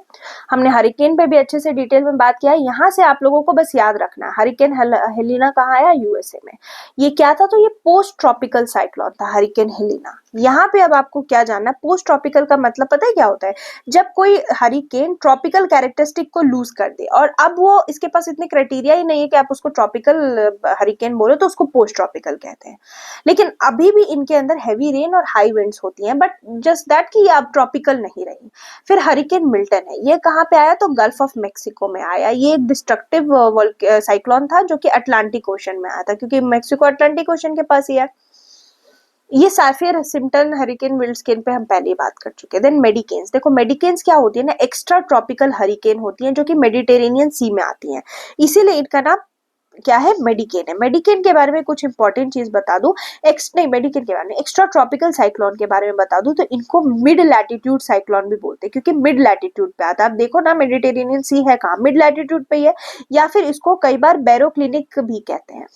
हमने हरिकेन पे भी अच्छे से डिटेल में बात किया है। यहाँ से आप लोगों को बस याद रखना है हरिकेन हेलिना कहाँ आया, यूएसए में। ये क्या था, तो ये पोस्ट ट्रॉपिकल साइक्लोन था हरिकेन हेलिना। यहाँ पे अब आपको क्या जानना है, पोस्ट ट्रॉपिकल का मतलब पता है क्या होता है, जब कोई हरिकेन ट्रॉपिकल कैरेक्टरिस्टिक को लूज कर दे और अब वो इसके पास इतने क्राइटेरिया ही नहीं है कि आप उसको ट्रॉपिकल हरिकेन बोलो, तो उसको पोस्ट ट्रॉपिकल कहते हैं। लेकिन अभी भी इनके अंदर हैवी रेन और हाई विंड्स होती हैं, बट जस्ट दैट कि अब ट्रॉपिकल नहीं रही। फिर हरिकेन मिल्टन है, ये कहाँ पे आया, तो गल्फ ऑफ मेक्सिको में आया। ये एक डिस्ट्रक्टिव साइक्लोन था जो कि अटलांटिक ओशन में आया था, क्योंकि मेक्सिको अटलांटिक ओशन के पास ही है। ये साफियर सिम्पटन हरिकेन विल्डस्केन पे हम पहले ही बात कर चुके हैं। देन मेडिकेन्स, देखो मेडिकेन्स क्या होती है ना, एक्स्ट्रा ट्रॉपिकल हरिकेन होती हैं जो कि मेडिटेरेनियन सी में आती हैं, इसीलिए इनका नाम क्या है, मेडिकेन है। मेडिकेन के बारे में कुछ इंपॉर्टेंट चीज बता दूं, मेडिकेन के बारे में, एक्स्ट्रा ट्रॉपिकल साइक्लोन के बारे में बता दूं, तो इनको मिड लैटिट्यूड साइक्लोन भी बोलते हैं, क्योंकि मिड लैटिट्यूड पे आता है। आप देखो ना मेडिटेरेनियन सी है कहाँ, मिड लैटिट्यूड पे ही है, या फिर इसको कई बार बैरोक्लिनिक भी कहते हैं।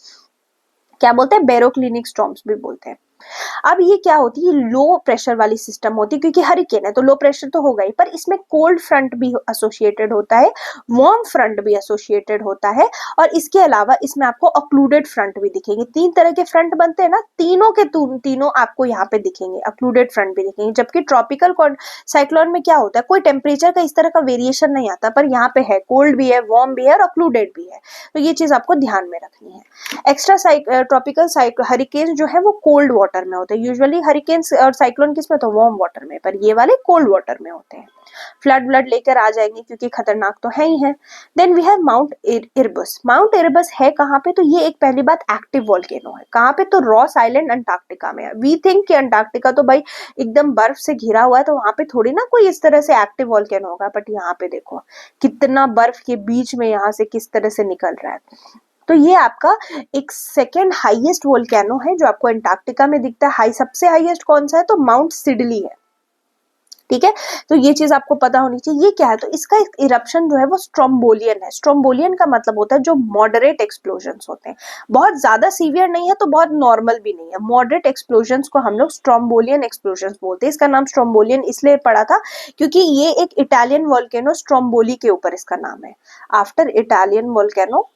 क्या बोलते हैं, बैरोक्लिनिक स्टॉर्म्स भी बोलते हैं। अब ये क्या होती है, लो प्रेशर वाली सिस्टम होती है, क्योंकि हरिकेन है तो लो प्रेशर तो होगा ही, पर इसमें कोल्ड फ्रंट भी एसोसिएटेड होता है, वार्म फ्रंट भी एसोसिएटेड होता है, और इसके अलावा इसमें आपको ऑक्लूडेड फ्रंट भी दिखेंगे। तीन तरह के फ्रंट बनते हैं ना, तीनों के तीनों आपको यहाँ पे दिखेंगे, ऑक्लूडेड फ्रंट भी दिखेंगे। जबकि ट्रॉपिकल साइक्लोन में क्या होता है, कोई टेम्परेचर का इस तरह का वेरिएशन नहीं आता, पर यहाँ पे है, कोल्ड भी है, वार्म भी है और ऑक्लूडेड भी है, तो ये चीज आपको ध्यान में रखनी है। एक्स्ट्रा ट्रॉपिकल हरिकेन जो है वो कोल्ड वाटर में होते हैं, यूजुअली हरिकेन्स और साइक्लोन किसमें, तो वार्म वाटर में, पर ये वाले कोल्ड वाटर में होते हैं। फ्लड ब्लड लेकर आ जाएंगे क्योंकि खतरनाक तो है ही है। Then we have Mount Erebus. Mount Erebus है कहाँ पे, तो ये एक पहली बात एक्टिव वोल्केनो है। कहाँ पे, तो रॉस आइलैंड अंटार्कटिका में है। वी थिंक कि अंटार्कटिका तो भाई एकदम बर्फ से घिरा हुआ है, तो वहां पे थोड़ी ना कोई इस तरह से एक्टिव वोल्केनो होगा, बट यहाँ पे देखो कितना बर्फ के बीच में यहाँ से किस तरह से निकल रहा है। तो ये आपका एक सेकेंड हाईएस्ट वोल्केनो है जो आपको अंटार्कटिका में दिखता है। सबसे हाईएस्ट कौन सा है, तो माउंट सिडली है, ठीक है। तो ये चीज आपको पता होनी चाहिए। ये क्या है, तो इसका एक इरप्शन जो है वो स्ट्रोम्बोलियन है। स्ट्रोम्बोलियन का मतलब होता है जो मॉडरेट एक्सप्लोजन्स होते हैं, बहुत ज्यादा सीवियर नहीं है तो बहुत नॉर्मल भी नहीं है। मॉडरेट एक्सप्लोजन्स को हम लोग स्ट्रोम्बोलियन एक्सप्लोजन्स बोलते हैं। इसका नाम स्ट्रोम्बोलियन इसलिए पड़ा था क्योंकि ये एक इटालियन वोल्केनो स्ट्रोम्बोली के ऊपर इसका नाम है, आफ्टर इटालियन वोल्केनो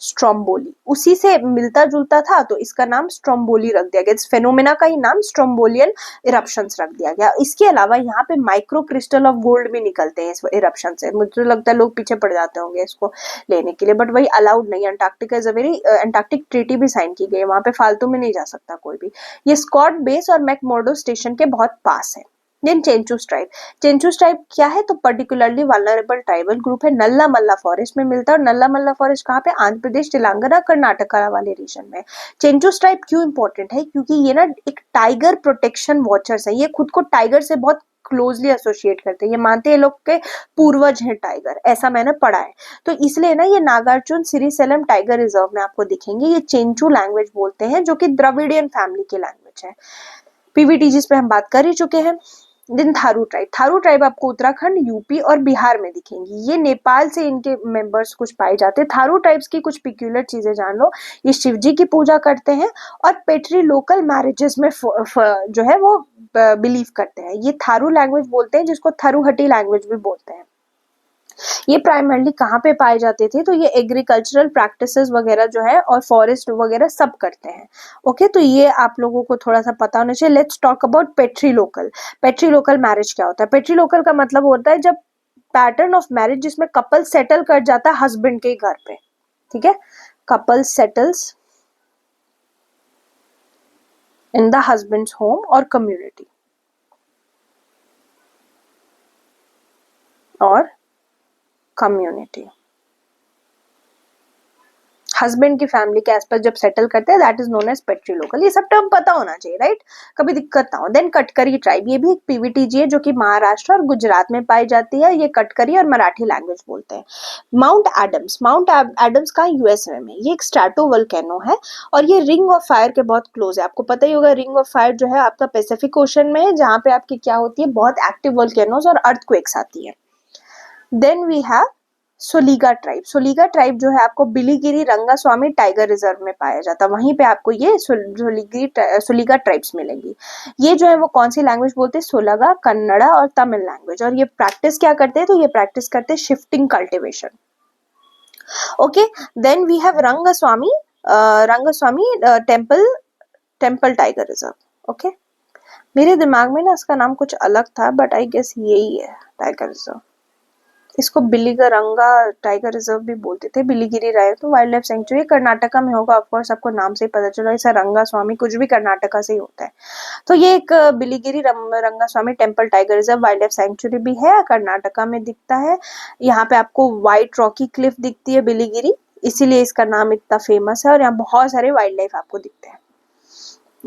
स्ट्रोम्बोली, उसी से मिलता जुलता था तो इसका नाम स्ट्रोम्बोली रख दिया गया। इस फेनोमेना का ही नाम स्ट्रोम्बोलियन इरप्शंस रख दिया गया। इसके अलावा यहाँ पे माइक्रो क्रिस्टल ऑफ गोल्ड भी निकलते हैं इस इरप्शन से। मुझे लगता है लोग पीछे पड़ जाते होंगे इसको लेने के लिए, बट वही अलाउड नहीं है। Antarctica is a very Antarctic treaty भी साइन की गई है, वहां पे फालतू में नहीं जा सकता कोई भी। ये स्कॉट बेस और मैकमोर्डो स्टेशन के बहुत पास है। Then Chenchus tribe. Chenchus tribe क्या है, तो पर्टिकुलरली वल्नरेबल ट्राइबल ग्रुप है, नल्ला मल्ला फॉरेस्ट में मिलता है। और नल्ला मल्ला फॉरेस्ट कहाँ पे, आंध्र प्रदेश, तेलंगाना, कर्नाटका वाले रीजन में। चेंचूस ट्राइब क्यों इंपॉर्टेंट है, क्योंकि ये ना एक टाइगर प्रोटेक्शन वॉचर्स है। ये खुद को टाइगर से बहुत क्लोजली एसोसिएट करते हैं, ये मानते हैं लोग के पूर्वज हैं टाइगर, ऐसा मैंने पढ़ा है। तो इसलिए ना ये नागार्जुन सिरिसेलम टाइगर रिजर्व में आपको दिखेंगे। ये चेंचू लैंग्वेज बोलते हैं जो कि द्रविडियन फैमिली की लैंग्वेज है। पीवीटीजीज पे हम बात कर ही चुके हैं। Then Tharu tribe. Tharu tribe आपको उत्तराखंड, यूपी और बिहार में दिखेंगी। ये नेपाल से इनके मेंबर्स कुछ पाए जाते हैं। थारू ट्राइब्स की कुछ पिक्यूलर चीजें जान लो। ये शिव जी की पूजा करते हैं और पेट्री लोकल मैरिजेस में जो है वो बिलीव करते हैं। ये थारू लैंग्वेज बोलते हैं, जिसको थरुहटी लैंग्वेज भी बोलते हैं। ये प्राइमरली कहाँ पे पाए जाते थे, तो ये एग्रीकल्चरल प्रैक्टिसेस वगैरह जो है और फॉरेस्ट वगैरह सब करते हैं। ओके, तो ये आप लोगों को थोड़ा सा पता होना चाहिए। Let's talk about petri local. Petri local marriage क्या होता है। पेट्री लोकल का मतलब होता है जब पैटर्न ऑफ मैरिज जिसमें कपल सेटल कर जाता है हस्बैंड के घर पे, ठीक है। Couple settles in the husband's home और कम्युनिटी और कम्युनिटी, हस्बैंड की फैमिली के आसपास जब सेटल करते हैं, that is known as patrilocal. ये सब टर्म पता होना चाहिए, राइट, कभी दिक्कत ना हो। देन कटकरी ट्राइब, ये भी एक पीवीटीजी है जो कि महाराष्ट्र और गुजरात में पाई जाती है। ये कटकरी और मराठी लैंग्वेज बोलते हैं। Mount Adams. माउंट एडम्स का यूएसए में, ये एक स्ट्रैटो वोल्केनो है और ये रिंग ऑफ फायर के बहुत क्लोज है। आपको पता ही होगा रिंग ऑफ फायर जो है आपका पैसिफिक ओशन में है, जहाँ पे आपकी क्या होती है, बहुत एक्टिव वोल्केनोज और अर्थक्वेक्स आती है। Then we have Soliga tribe. Soliga tribe जो है आपको बिलीगिरी रंगास्वामी टाइगर रिजर्व में पाया जाता है। वहीं पे आपको ये सोलीगा ट्राइब्स मिलेंगी। ये जो है वो कौन सी लैंग्वेज बोलते हैं, सोलगा, कन्नड़ा और तमिल लैंग्वेज। और ये प्रैक्टिस क्या करते हैं, तो ये प्रैक्टिस करते हैं shifting cultivation. Okay, then we have Rangaswamy temple tiger reserve. Okay, मेरे दिमाग में ना इसका नाम कुछ अलग था, बट आई गेस यही है टाइगर रिजर्व। इसको बिलीगरंगा टाइगर रिजर्व भी बोलते थे। बिलीगिरी राय तो वाइल्ड लाइफ सेंचुरी कर्नाटका में होगा, ऑफकोर्स आपको नाम से ही पता चला। ऐसा रंगा स्वामी कुछ भी कर्नाटका से ही होता है। तो ये एक Biligiri Ranga Swamy temple tiger reserve wildlife sanctuary भी है, कर्नाटका में दिखता है। यहाँ पे आपको व्हाइट रॉकी क्लिफ दिखती है बिलीगिरी, इसीलिए इसका नाम इतना फेमस है। और यहाँ बहुत सारे वाइल्ड लाइफ आपको दिखते हैं।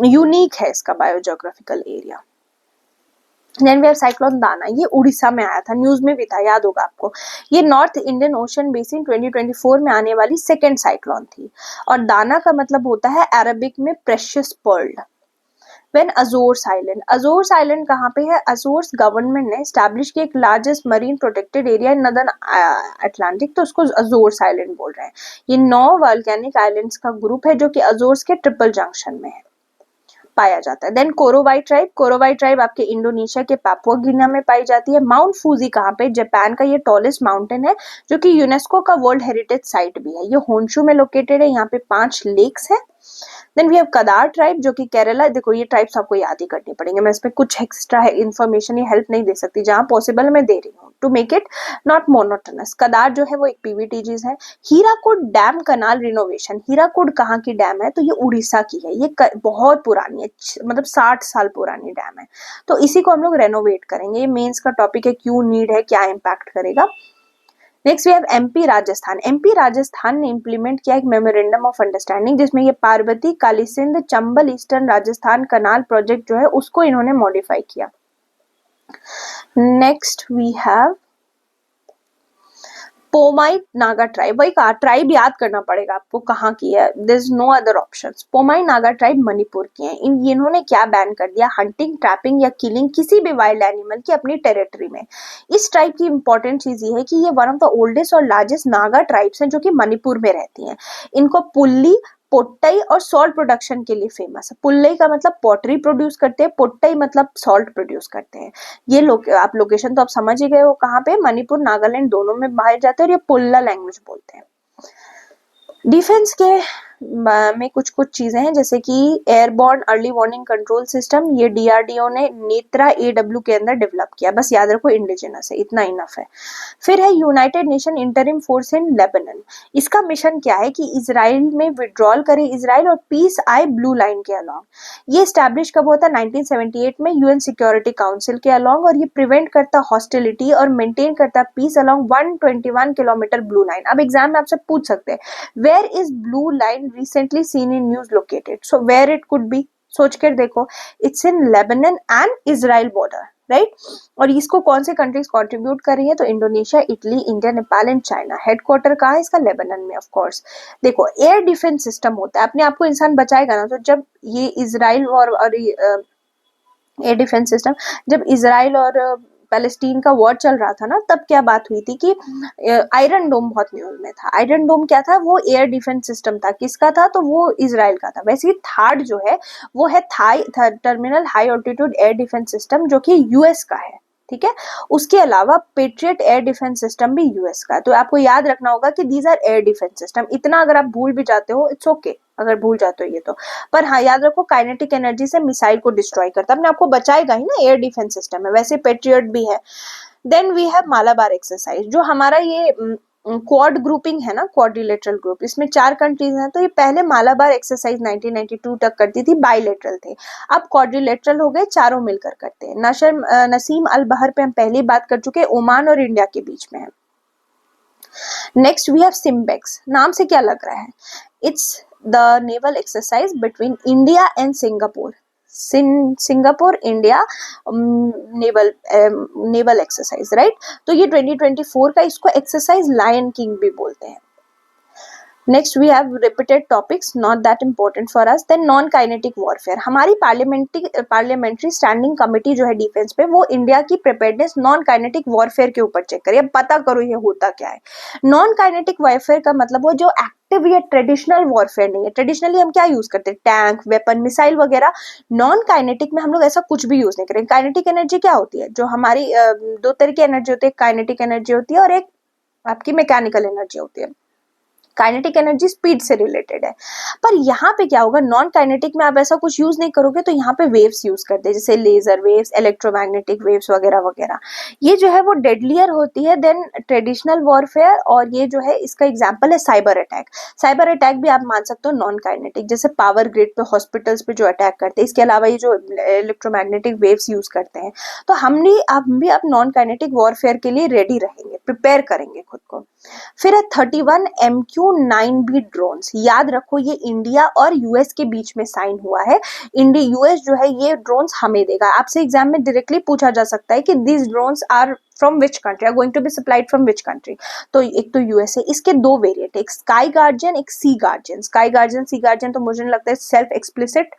यूनिक है इसका biogeographical area. Then we have cyclone Dana. ये उड़ीसा में आया था, न्यूज में भी था, याद होगा आपको। ये नॉर्थ इंडियन ओशन बेसिन 2024 में आने वाली सेकेंड साइक्लोन थी। और दाना का मतलब होता है अरबिक में precious pearl. Then Azores island. Azores island कहाँ पे है, अजोर्स गवर्नमेंट ने स्टैब्लिश किया एक largest marine protected area in northern Atlantic, तो उसको अजोर्स आइलैंड बोल रहे हैं। ये 9 वॉल्केनिक आइलैंड्स का ग्रुप है जो कि अजोर्स के ट्रिपल जंक्शन में है। पाया जाता है। देन कोरोवाई ट्राइब आपके इंडोनेशिया के पापुआ गिनिया में पाई जाती है। माउंट फूजी कहाँ पे, जापान का ये टॉलेस्ट माउंटेन है जो कि यूनेस्को का वर्ल्ड हेरिटेज साइट भी है। ये होन्शु में लोकेटेड है, यहाँ पे 5 लेक्स है। देन वी हैव कदार ट्राइब जो कि केरला, देखो ये ट्राइब्स आपको याद ही करनी पड़ेंगे, मैं इसमें कुछ एक्स्ट्रा है इन्फॉर्मेशन या हेल्प नहीं दे सकती, जहां पॉसिबल मैं दे रही हूँ to make it not monotonous. Kadar जो है वो एक पीवीटीजीज है। Hirakud dam canal renovation, Hirakud कहाँ की डैम है, तो ये उड़ीसा की है। ये बहुत पुरानी है, मतलब 60 साल पुरानी डैम है, तो इसी को हम लोग रेनोवेट करेंगे। ये मेंस का टॉपिक है, क्यों नीड है, क्या इम्पैक्ट करेगा। Next we have MP Rajasthan ने इंप्लीमेंट किया एक मेमोरेंडम ऑफ अंडरस्टैंडिंग, जिसमें ये Parvati Kalisindh Chambal eastern Rajasthan canal project जो है उसको इन्होंने मॉडिफाई किया। Next we have Pomai Naga tribe, वही कहा ट्राइब याद करना पड़ेगा आपको कहाँ की है, there is no other options. Pomai Naga tribe Manipur की है। इन्होंने क्या बैन कर दिया, हंटिंग, ट्रैपिंग या किलिंग किसी भी वाइल्ड एनिमल की अपनी टेरिटरी में। इस ट्राइब की इंपॉर्टेंट चीज ये है कि ये वन ऑफ द ओल्डेस्ट और लार्जेस्ट नागा ट्राइब्स हैं जो कि मणिपुर में रहती हैं। इनको पुल्ली, पोट्टई और सॉल्ट प्रोडक्शन के लिए फेमस है। पुल्लई का मतलब पॉटरी प्रोड्यूस करते हैं, पोट्टई मतलब सॉल्ट प्रोड्यूस करते हैं। ये आप लोकेशन तो आप समझ ही गए हो कहाँ पे, मणिपुर नागालैंड दोनों में बाहर जाते हैं, और ये पुल्ला लैंग्वेज बोलते हैं। डिफेंस के में कुछ चीजें हैं, जैसे कि airborne early warning control system, ये डीआरडीओ ने नेत्रा एडब्ल्यू के अंदर डेवलप किया, बस याद रखो इंडिजिनस है, इतना इनफ है। फिर है United nation interim force in Lebanon. इसका मिशन क्या है कि इजराइल में विड्रॉल करे इजराइल और पीस आए ब्लू लाइन के अलॉन्ग। ये स्टैब्लिश कब होता है, 1978 में यूएन सिक्योरिटी काउंसिल के अलॉन्ग, और ये प्रिवेंट करता हॉस्टिलिटी और मेंटेन करता peace along 121 kilometre Blue Line. अब एग्जाम में आपसे पूछ सकते हैं, where is Blue Line recently seen in news located, so where it could be, सोच कर देखो, it's in Lebanon and Israel border, right? और इसको कौन से कंट्रीज कंट्रीब्यूट कर रही है, तो Indonesia, Italy, India, Nepal and China. Headquarter कहाँ है इसका, लेबनन में ऑफ कोर्स। देखो एयर डिफेंस सिस्टम होता है, अपने आप को इंसान बचाएगा ना, तो जब ये इजराइल और एयर डिफेंस सिस्टम, जब इजराइल और पैलेस्टीन का वॉर चल रहा था ना, तब क्या बात हुई थी कि आयरन डोम बहुत न्यूज में था। आयरन डोम क्या था, वो एयर डिफेंस सिस्टम था, किसका था, तो वो इजराइल का था। वैसे ही थार्ड जो है वो है terminal high altitude air defence system, जो कि यूएस का है, ठीक है। उसके अलावा पेट्रियट एयर डिफेंस सिस्टम भी यूएस का है। तो आपको याद रखना होगा कि these are air defence system. इतना अगर आप भूल भी जाते हो इट्स ओके, अगर भूल जाते हो ये तो, पर हाँ याद रखो काइनेटिक एनर्जी से मिसाइल को डिस्ट्रॉय करता है, अपने आपको बचाएगा ही ना, एयर डिफेंस सिस्टम है। वैसे पेट्रियट भी है। Then we have Malabar exercise, जो हमारा ये क्वाड ग्रुपिंग है ना, क्वाड्रिलेटरल ग्रुप, इसमें 4 कंट्रीज हैं। तो ये पहले मालाबार एक्सरसाइज 1992 तक करती थी, बाइलेटरल थे। अब क्वाड्रिलेटरल हो गए, चारों मिलकर करते हैं। नसीम अल बहर पे हम पहले बात कर चुके हैं, ओमान और इंडिया के बीच में है। नेक्स्ट वी हैव सिम्बेक्स, नाम से क्या लग रहा है, it's the naval exercise between India and Singapore. Singapore India naval exercise, right. तो ये 2024 का, इसको एक्सरसाइज लायन किंग भी बोलते हैं। Next we have repeated topics not that important for us. Then non kinetic warfare, हमारी पार्लियामेंट्री स्टैंडिंग कमेटी जो है डिफेंस पे, वो इंडिया की प्रिपेयर्डनेस नॉन काइनेटिक वॉरफेयर के ऊपर चेक करिए, पता करो ये होता क्या है। नॉन काइनेटिक वॉरफेयर का मतलब वो जो एक्टिव या ट्रेडिशनल वॉरफेयर नहीं है। ट्रेडिशनली हम क्या यूज करते हैं, टैंक, वेपन, मिसाइल वगैरह। नॉन काइनेटिक में हम लोग ऐसा कुछ भी यूज नहीं करेंगे। काइनेटिक एनर्जी क्या होती है, जो हमारी 2 तरह की एनर्जी होती है, काइनेटिक एनर्जी होती है और एक आपकी मैकेनिकल एनर्जी होती है। काइनेटिक एनर्जी स्पीड से रिलेटेड है, पर यहाँ पे क्या होगा, नॉन काइनेटिक में आप ऐसा कुछ यूज नहीं करोगे, तो यहाँ पे वेव्स यूज करते हैं, जैसे लेजर वेव्स, इलेक्ट्रोमैग्नेटिक वेव्स वगैरह वगैरह। ये जो है वो डेडलियर होती है देन ट्रेडिशनल वॉरफेयर, और ये जो है इसका एग्जांपल है साइबर अटैक। साइबर अटैक भी आप मान सकते हो नॉन काइनेटिक, जैसे पावर ग्रिड पे, हॉस्पिटल्स पे जो अटैक करते हैं। इसके अलावा ये जो इलेक्ट्रोमैग्नेटिक वेव्स यूज करते हैं, तो हम भी अब नॉन काइनेटिक वॉरफेयर के लिए रेडी रहेंगे, प्रिपेयर करेंगे खुद को। फिर है 31 MQ-9B ड्रोन्स, याद रखो ये इंडिया और यूएस के बीच में साइन हुआ है। इंडिया यूएस जो है ये ड्रोन्स हमें देगा। आपसे एग्जाम में डायरेक्टली पूछा जा सकता है कि this drones are from which country, are going to be supplied from which country. तो एक तो यूएस है, इसके 2 वेरिएंट, एक स्काई गार्जियन, एक Sea Guardian. Sky Guardian, Sea Guardian तो मुझे नहीं लगता है, self explicit.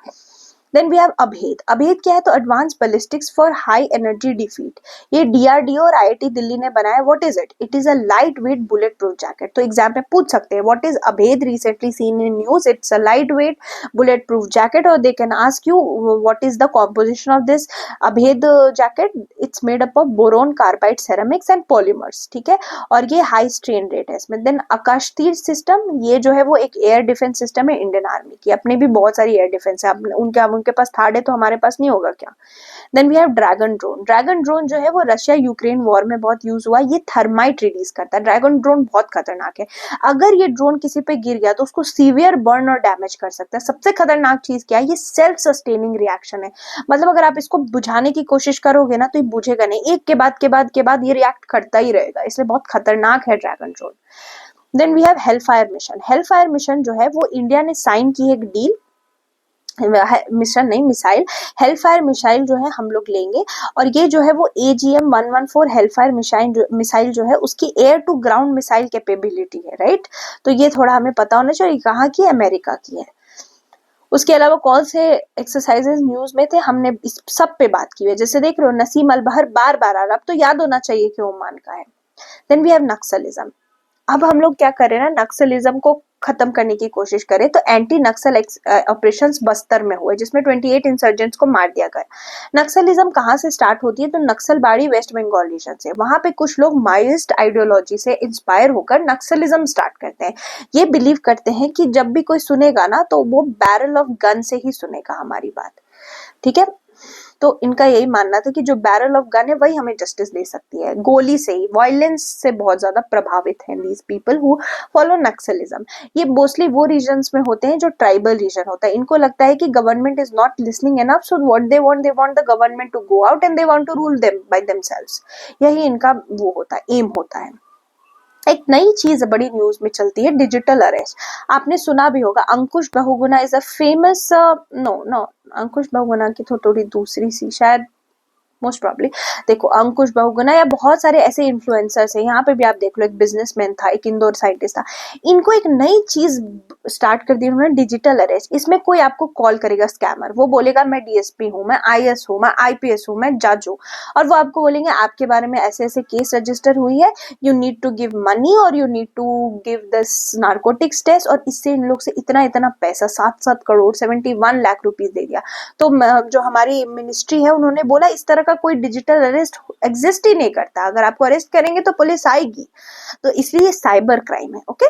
Then we have Abhed. Abhed क्या है? तो advance ballistics for high energy defeat. ये डीआरडीओ और आईआईटी दिल्ली ने बनाया। What is it? It is a lightweight bulletproof jacket. तो एग्जाम में पूछ सकते हैं what is Abhed, recently seen in news. It's a lightweight bulletproof jacket, और दे can ask you what is the composition of this Abhed jacket. It's made up of boron, carbide, ceramics and polymers, ठीक है, और ये high strain rate है इसमें। Then आकाश तीर system, ये जो है वो एक एयर डिफेंस सिस्टम है इंडियन आर्मी की। अपने भी बहुत सारी एयर डिफेंस है, उनके पास थार्ड है तो हमारे पास नहीं होगा क्या? Then we have dragon drone. Dragon drone जो है वो रशिया यूक्रेन वॉर में बहुत यूज हुआ। ये थर्माइट रिलीज करता है। ड्रैगन ड्रोन बहुत खतरनाक है। अगर ये ड्रोन किसी पे गिर गया तो उसको सीवियर बर्न और डैमेज कर सकता है। सबसे खतरनाक चीज क्या है? ये सेल्फ सस्टेनिंग रिएक्शन है। मतलब अगर आप इसको बुझाने की कोशिश करोगे ना तो ये बुझेगा नहीं, एक के बाद ये रिएक्ट करता ही रहेगा, इसलिए बहुत खतरनाक है dragon drone. Then we have Hellfire mission. Hellfire mission जो है वो इंडिया ने साइन की एक डील, मिशन नहीं मिसाइल, हेलफायर मिसाइल जो है हम लोग लेंगे, और ये जो है वो AGM-114 हेलफायर मिसाइल जो है उसकी air to ground missile capability है, राइट। तो ये थोड़ा हमें पता होना चाहिए, कहाँ की है? अमेरिका की है। उसके अलावा कौन से एक्सरसाइजेस न्यूज में थे, हमने इस सब पे बात की है। जैसे देख रहे हो नसीम अलबहर बार बार आ रहा, अब तो याद होना चाहिए कि ओमान का है। Then we have Naxalism. अब हम लोग क्या करें ना, नक्सलिज्म को खत्म करने की कोशिश करें, तो एंटी नक्सल ऑपरेशंस बस्तर में हुए जिसमें 28 इंसर्जेंट्स को मार दिया गया। नक्सलिज्म कहाँ से स्टार्ट होती है? तो नक्सलबाड़ी वेस्ट बंगाल रीजन से। वहां पे कुछ लोग माओइस्ट आइडियोलॉजी से इंस्पायर होकर नक्सलिज्म स्टार्ट करते हैं। ये बिलीव करते हैं कि जब भी कोई सुनेगा ना तो वो बैरल ऑफ गन से ही सुनेगा हमारी बात, ठीक है। तो इनका यही मानना था कि जो बैरल ऑफ गन है वही हमें जस्टिस दे सकती है, गोली से ही, वायलेंस से बहुत ज्यादा प्रभावित हैं these people who follow Naxalism. ये मोस्टली वो रीजन्स में होते हैं जो ट्राइबल रीजन होता है। इनको लगता है कि government is not listening enough, so what they want the government to go out and they want to rule them by themselves. यही इनका वो होता है, एम होता है। एक नई चीज बड़ी न्यूज में चलती है, डिजिटल अरेस्ट। आपने सुना भी होगा, Ankush Bahuguna is a famous, no no, Ankush Bahuguna की तो थोड़ी दूसरी सी शायद, मोस्ट प्रॉब्ली। देखो अंकुश बहुगुणा या बहुत सारे ऐसे इन्फ्लुएंसर्स हैं, यहाँ पे भी आप देख लो, एक बिजनेसमैन था, एक इंदौर साइंटिस्ट था। इनको एक नई चीज स्टार्ट कर दी उन्होंने, डिजिटल अरेस्ट। इसमें कोई आपको कॉल करेगा स्कैमर, वो बोलेगा मैं डीएसपी हूँ, मैं आईएएस हूँ, मैं आईपीएस हूँ, मैं जज हूँ, और वो आपको बोलेंगे आपके बारे में ऐसे ऐसे केस रजिस्टर हुई है, you need to give money और you need to give this narcotics test, और इससे इन लोग से इतना इतना पैसा, 7 करोड़ 71 लाख रुपीज दे दिया। तो जो हमारी मिनिस्ट्री है उन्होंने बोला इस तरह का कोई डिजिटल अरेस्ट एग्जिस्ट ही नहीं करता, अगर आपको अरेस्ट करेंगे तो पुलिस आएगी, तो इसलिए साइबर क्राइम है। Okay,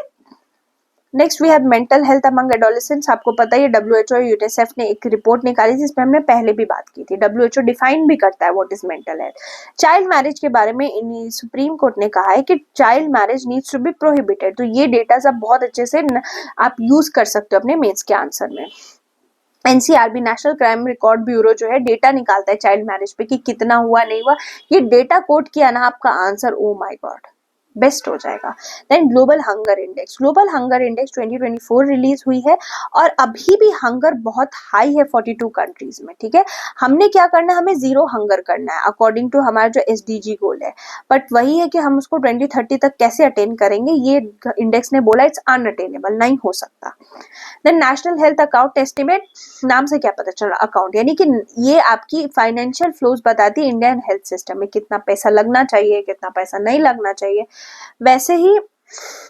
next we have mental health among adolescents. आपको पता है WHO और यूनिसेफ ने एक रिपोर्ट निकाली थी, जिसमें हमने पहले भी बात की थी। WHO डिफाइन भी करता है what is mental health. Child marriage के बारे में सुप्रीम कोर्ट ने कहा है कि child marriage needs to be prohibited. तो ये डेटा सब बहुत अच्छे से आप यूज कर सकते हो अपने मेंस के आंसर में। NCRB national crime record bureau जो है डेटा निकालता है चाइल्ड मैरिज पे कि कितना हुआ नहीं हुआ। ये डेटा कोट किया ना आपका answer, oh my god, best हो जाएगा। Then global hunger index. Global hunger index 2024 release हुई है, और अभी भी हंगर बहुत हाई है 42 कंट्रीज में, ठीक है। हमने क्या करना है, हमें जीरो हंगर करना है अकॉर्डिंग टू हमारा जो SDG गोल है, बट वही है कि हम उसको 2030 तक कैसे अटेन करेंगे, ये इंडेक्स ने बोला इट्स अनअटेनेबल, नहीं हो सकता। Then national health account estimate, नाम से क्या पता चल रहा, अकाउंट यानी कि ये आपकी फाइनेंशियल फ्लोज बताती है इंडियन हेल्थ सिस्टम में, कितना पैसा लगना चाहिए, कितना पैसा नहीं लगना चाहिए। वैसे ही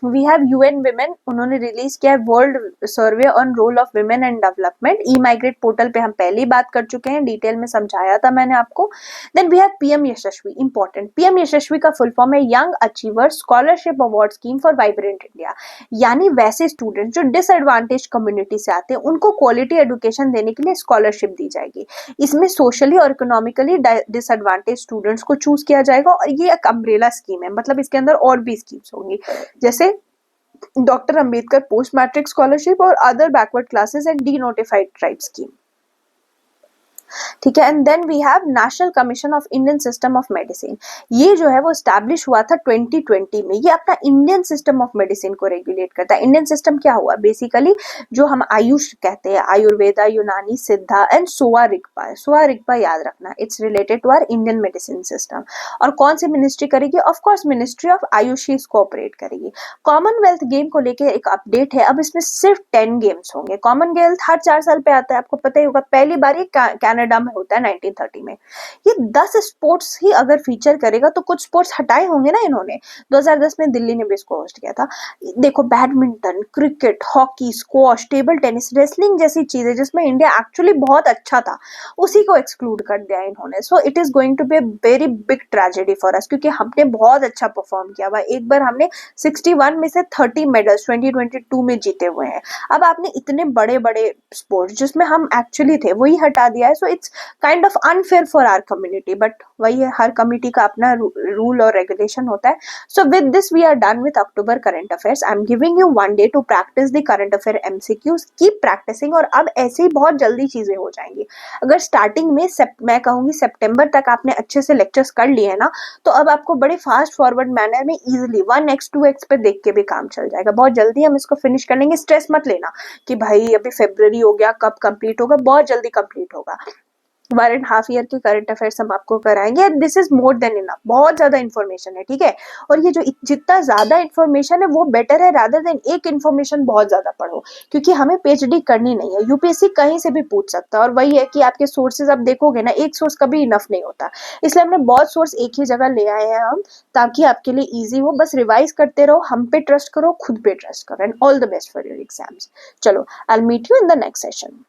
वी हैव UN विमेन, उन्होंने रिलीज किया है world survey on roll of women and development. E migrate portal पे हम पहले ही बात कर चुके हैं, डिटेल में समझाया था मैंने आपको। Then we have PM Yashasvi, important. PM Yashasvi का फुल फॉर्म है young achiever scholarship award scheme for vibrant India. यानी वैसे स्टूडेंट जो डिसएडवांटेज कम्युनिटी से आते हैं उनको क्वालिटी एजुकेशन देने के लिए स्कॉलरशिप दी जाएगी। इसमें सोशली और इकोनॉमिकली डिसएडवांटेज स्टूडेंट्स को चूज किया जाएगा, और ये एक अम्ब्रेला स्कीम है, मतलब इसके अंदर और भी स्कीम्स होंगी, जैसे doctor Ambedkar post matric scholarship और other backward classes and denotified tribe scheme. ठीक है। And then we have National Commission of Indian System of Medicine, ये जो है वो स्टैब्लिश हुआ था 2020 में। ये अपना इंडियन सिस्टम ऑफ मेडिसिन को रेगुलेट करता है। इंडियन सिस्टम क्या हुआ, बेसिकली जो हम आयुष कहते हैं, आयुर्वेदा, यूनानी, सिद्धा एंड सोआ रिगपा। सोआ रिगपा याद रखना, it's related to our Indian medicine system. और कौन सी मिनिस्ट्री करेगी, of course ministry of AYUSH ही इसको ऑपरेट करेगी। कॉमनवेल्थ गेम को लेके एक अपडेट है, अब इसमें सिर्फ 10 गेम्स होंगे। कॉमनवेल्थ हर 4 साल पे आता है, आपको पता ही होगा। पहली बार ये कनाडा में होता है 1930 में। ये 10 स्पोर्ट्स ही अगर फीचर करेगा, तो कुछ स्पोर्ट्स हटाए होंगे ना इन्होंने। 2010 में दिल्ली ने भी इसको होस्ट किया था। देखो, badminton, cricket, hockey, squash, table tennis, wrestling जैसी चीजें जिसमें इंडिया एक्चुअली बहुत अच्छा था, उसी को एक्सक्लूड कर दिया इन्होंने। So it is going to be a very big tragedy for us, क्योंकि हमने बहुत अच्छा परफॉर्म किया हुआ। एक बार हमने 61 में से 30 मेडल्स 2022 में जीते हुए हैं। अब आपने इतने बड़े बड़े स्पोर्ट्स जिसमें हम एक्चुअली थे वही हटा दिया है। So it's kind of unfair for our community, but वही है, हर कमिटी का अपना रूल और रेगुलेशन होता है। So with this we are done with October current affairs. I am giving you 1 day to practice the current affair MCQs, keep practicing. और अब ऐसे ही बहुत जल्दी चीजें हो जाएंगी। अगर स्टार्टिंग में मैं कहूंगी सितंबर तक आपने अच्छे से लेक्चर्स कर लिए ना, तो अब आपको बड़े फास्ट फॉरवर्ड मैनर में इजीली 1x 2x पे देख के भी काम चल जाएगा। बहुत जल्दी हम इसको फिनिश कर लेंगे। स्ट्रेस मत लेना कि भाई अभी फरवरी हो गया, कब कंप्लीट होगा, बहुत जल्दी कंप्लीट होगा। 1.5 ईयर के करंट अफेयर्स हम आपको कराएंगे। And this is more than enough, बहुत ज्यादा इन्फॉर्मेशन है, ठीक है। और ये जो जितना ज्यादा इन्फॉर्मेशन है वो बेटर है, रादर देन एक इन्फॉर्मेशन बहुत ज्यादा पढ़ो, क्योंकि हमें पीएचडी करनी नहीं है। यूपीएससी कहीं से भी पूछ सकता है। और वही है कि आपके सोर्सेज आप देखोगे ना, एक सोर्स कभी इनफ नहीं होता, इसलिए हमने बहुत सोर्स एक ही जगह ले आए हैं हम, ताकि आपके लिए ईजी हो। बस रिवाइज करते रहो, हम पे ट्रस्ट करो, खुद पे ट्रस्ट करो। And all the best for your exams. चलो, I will meet you in the next session.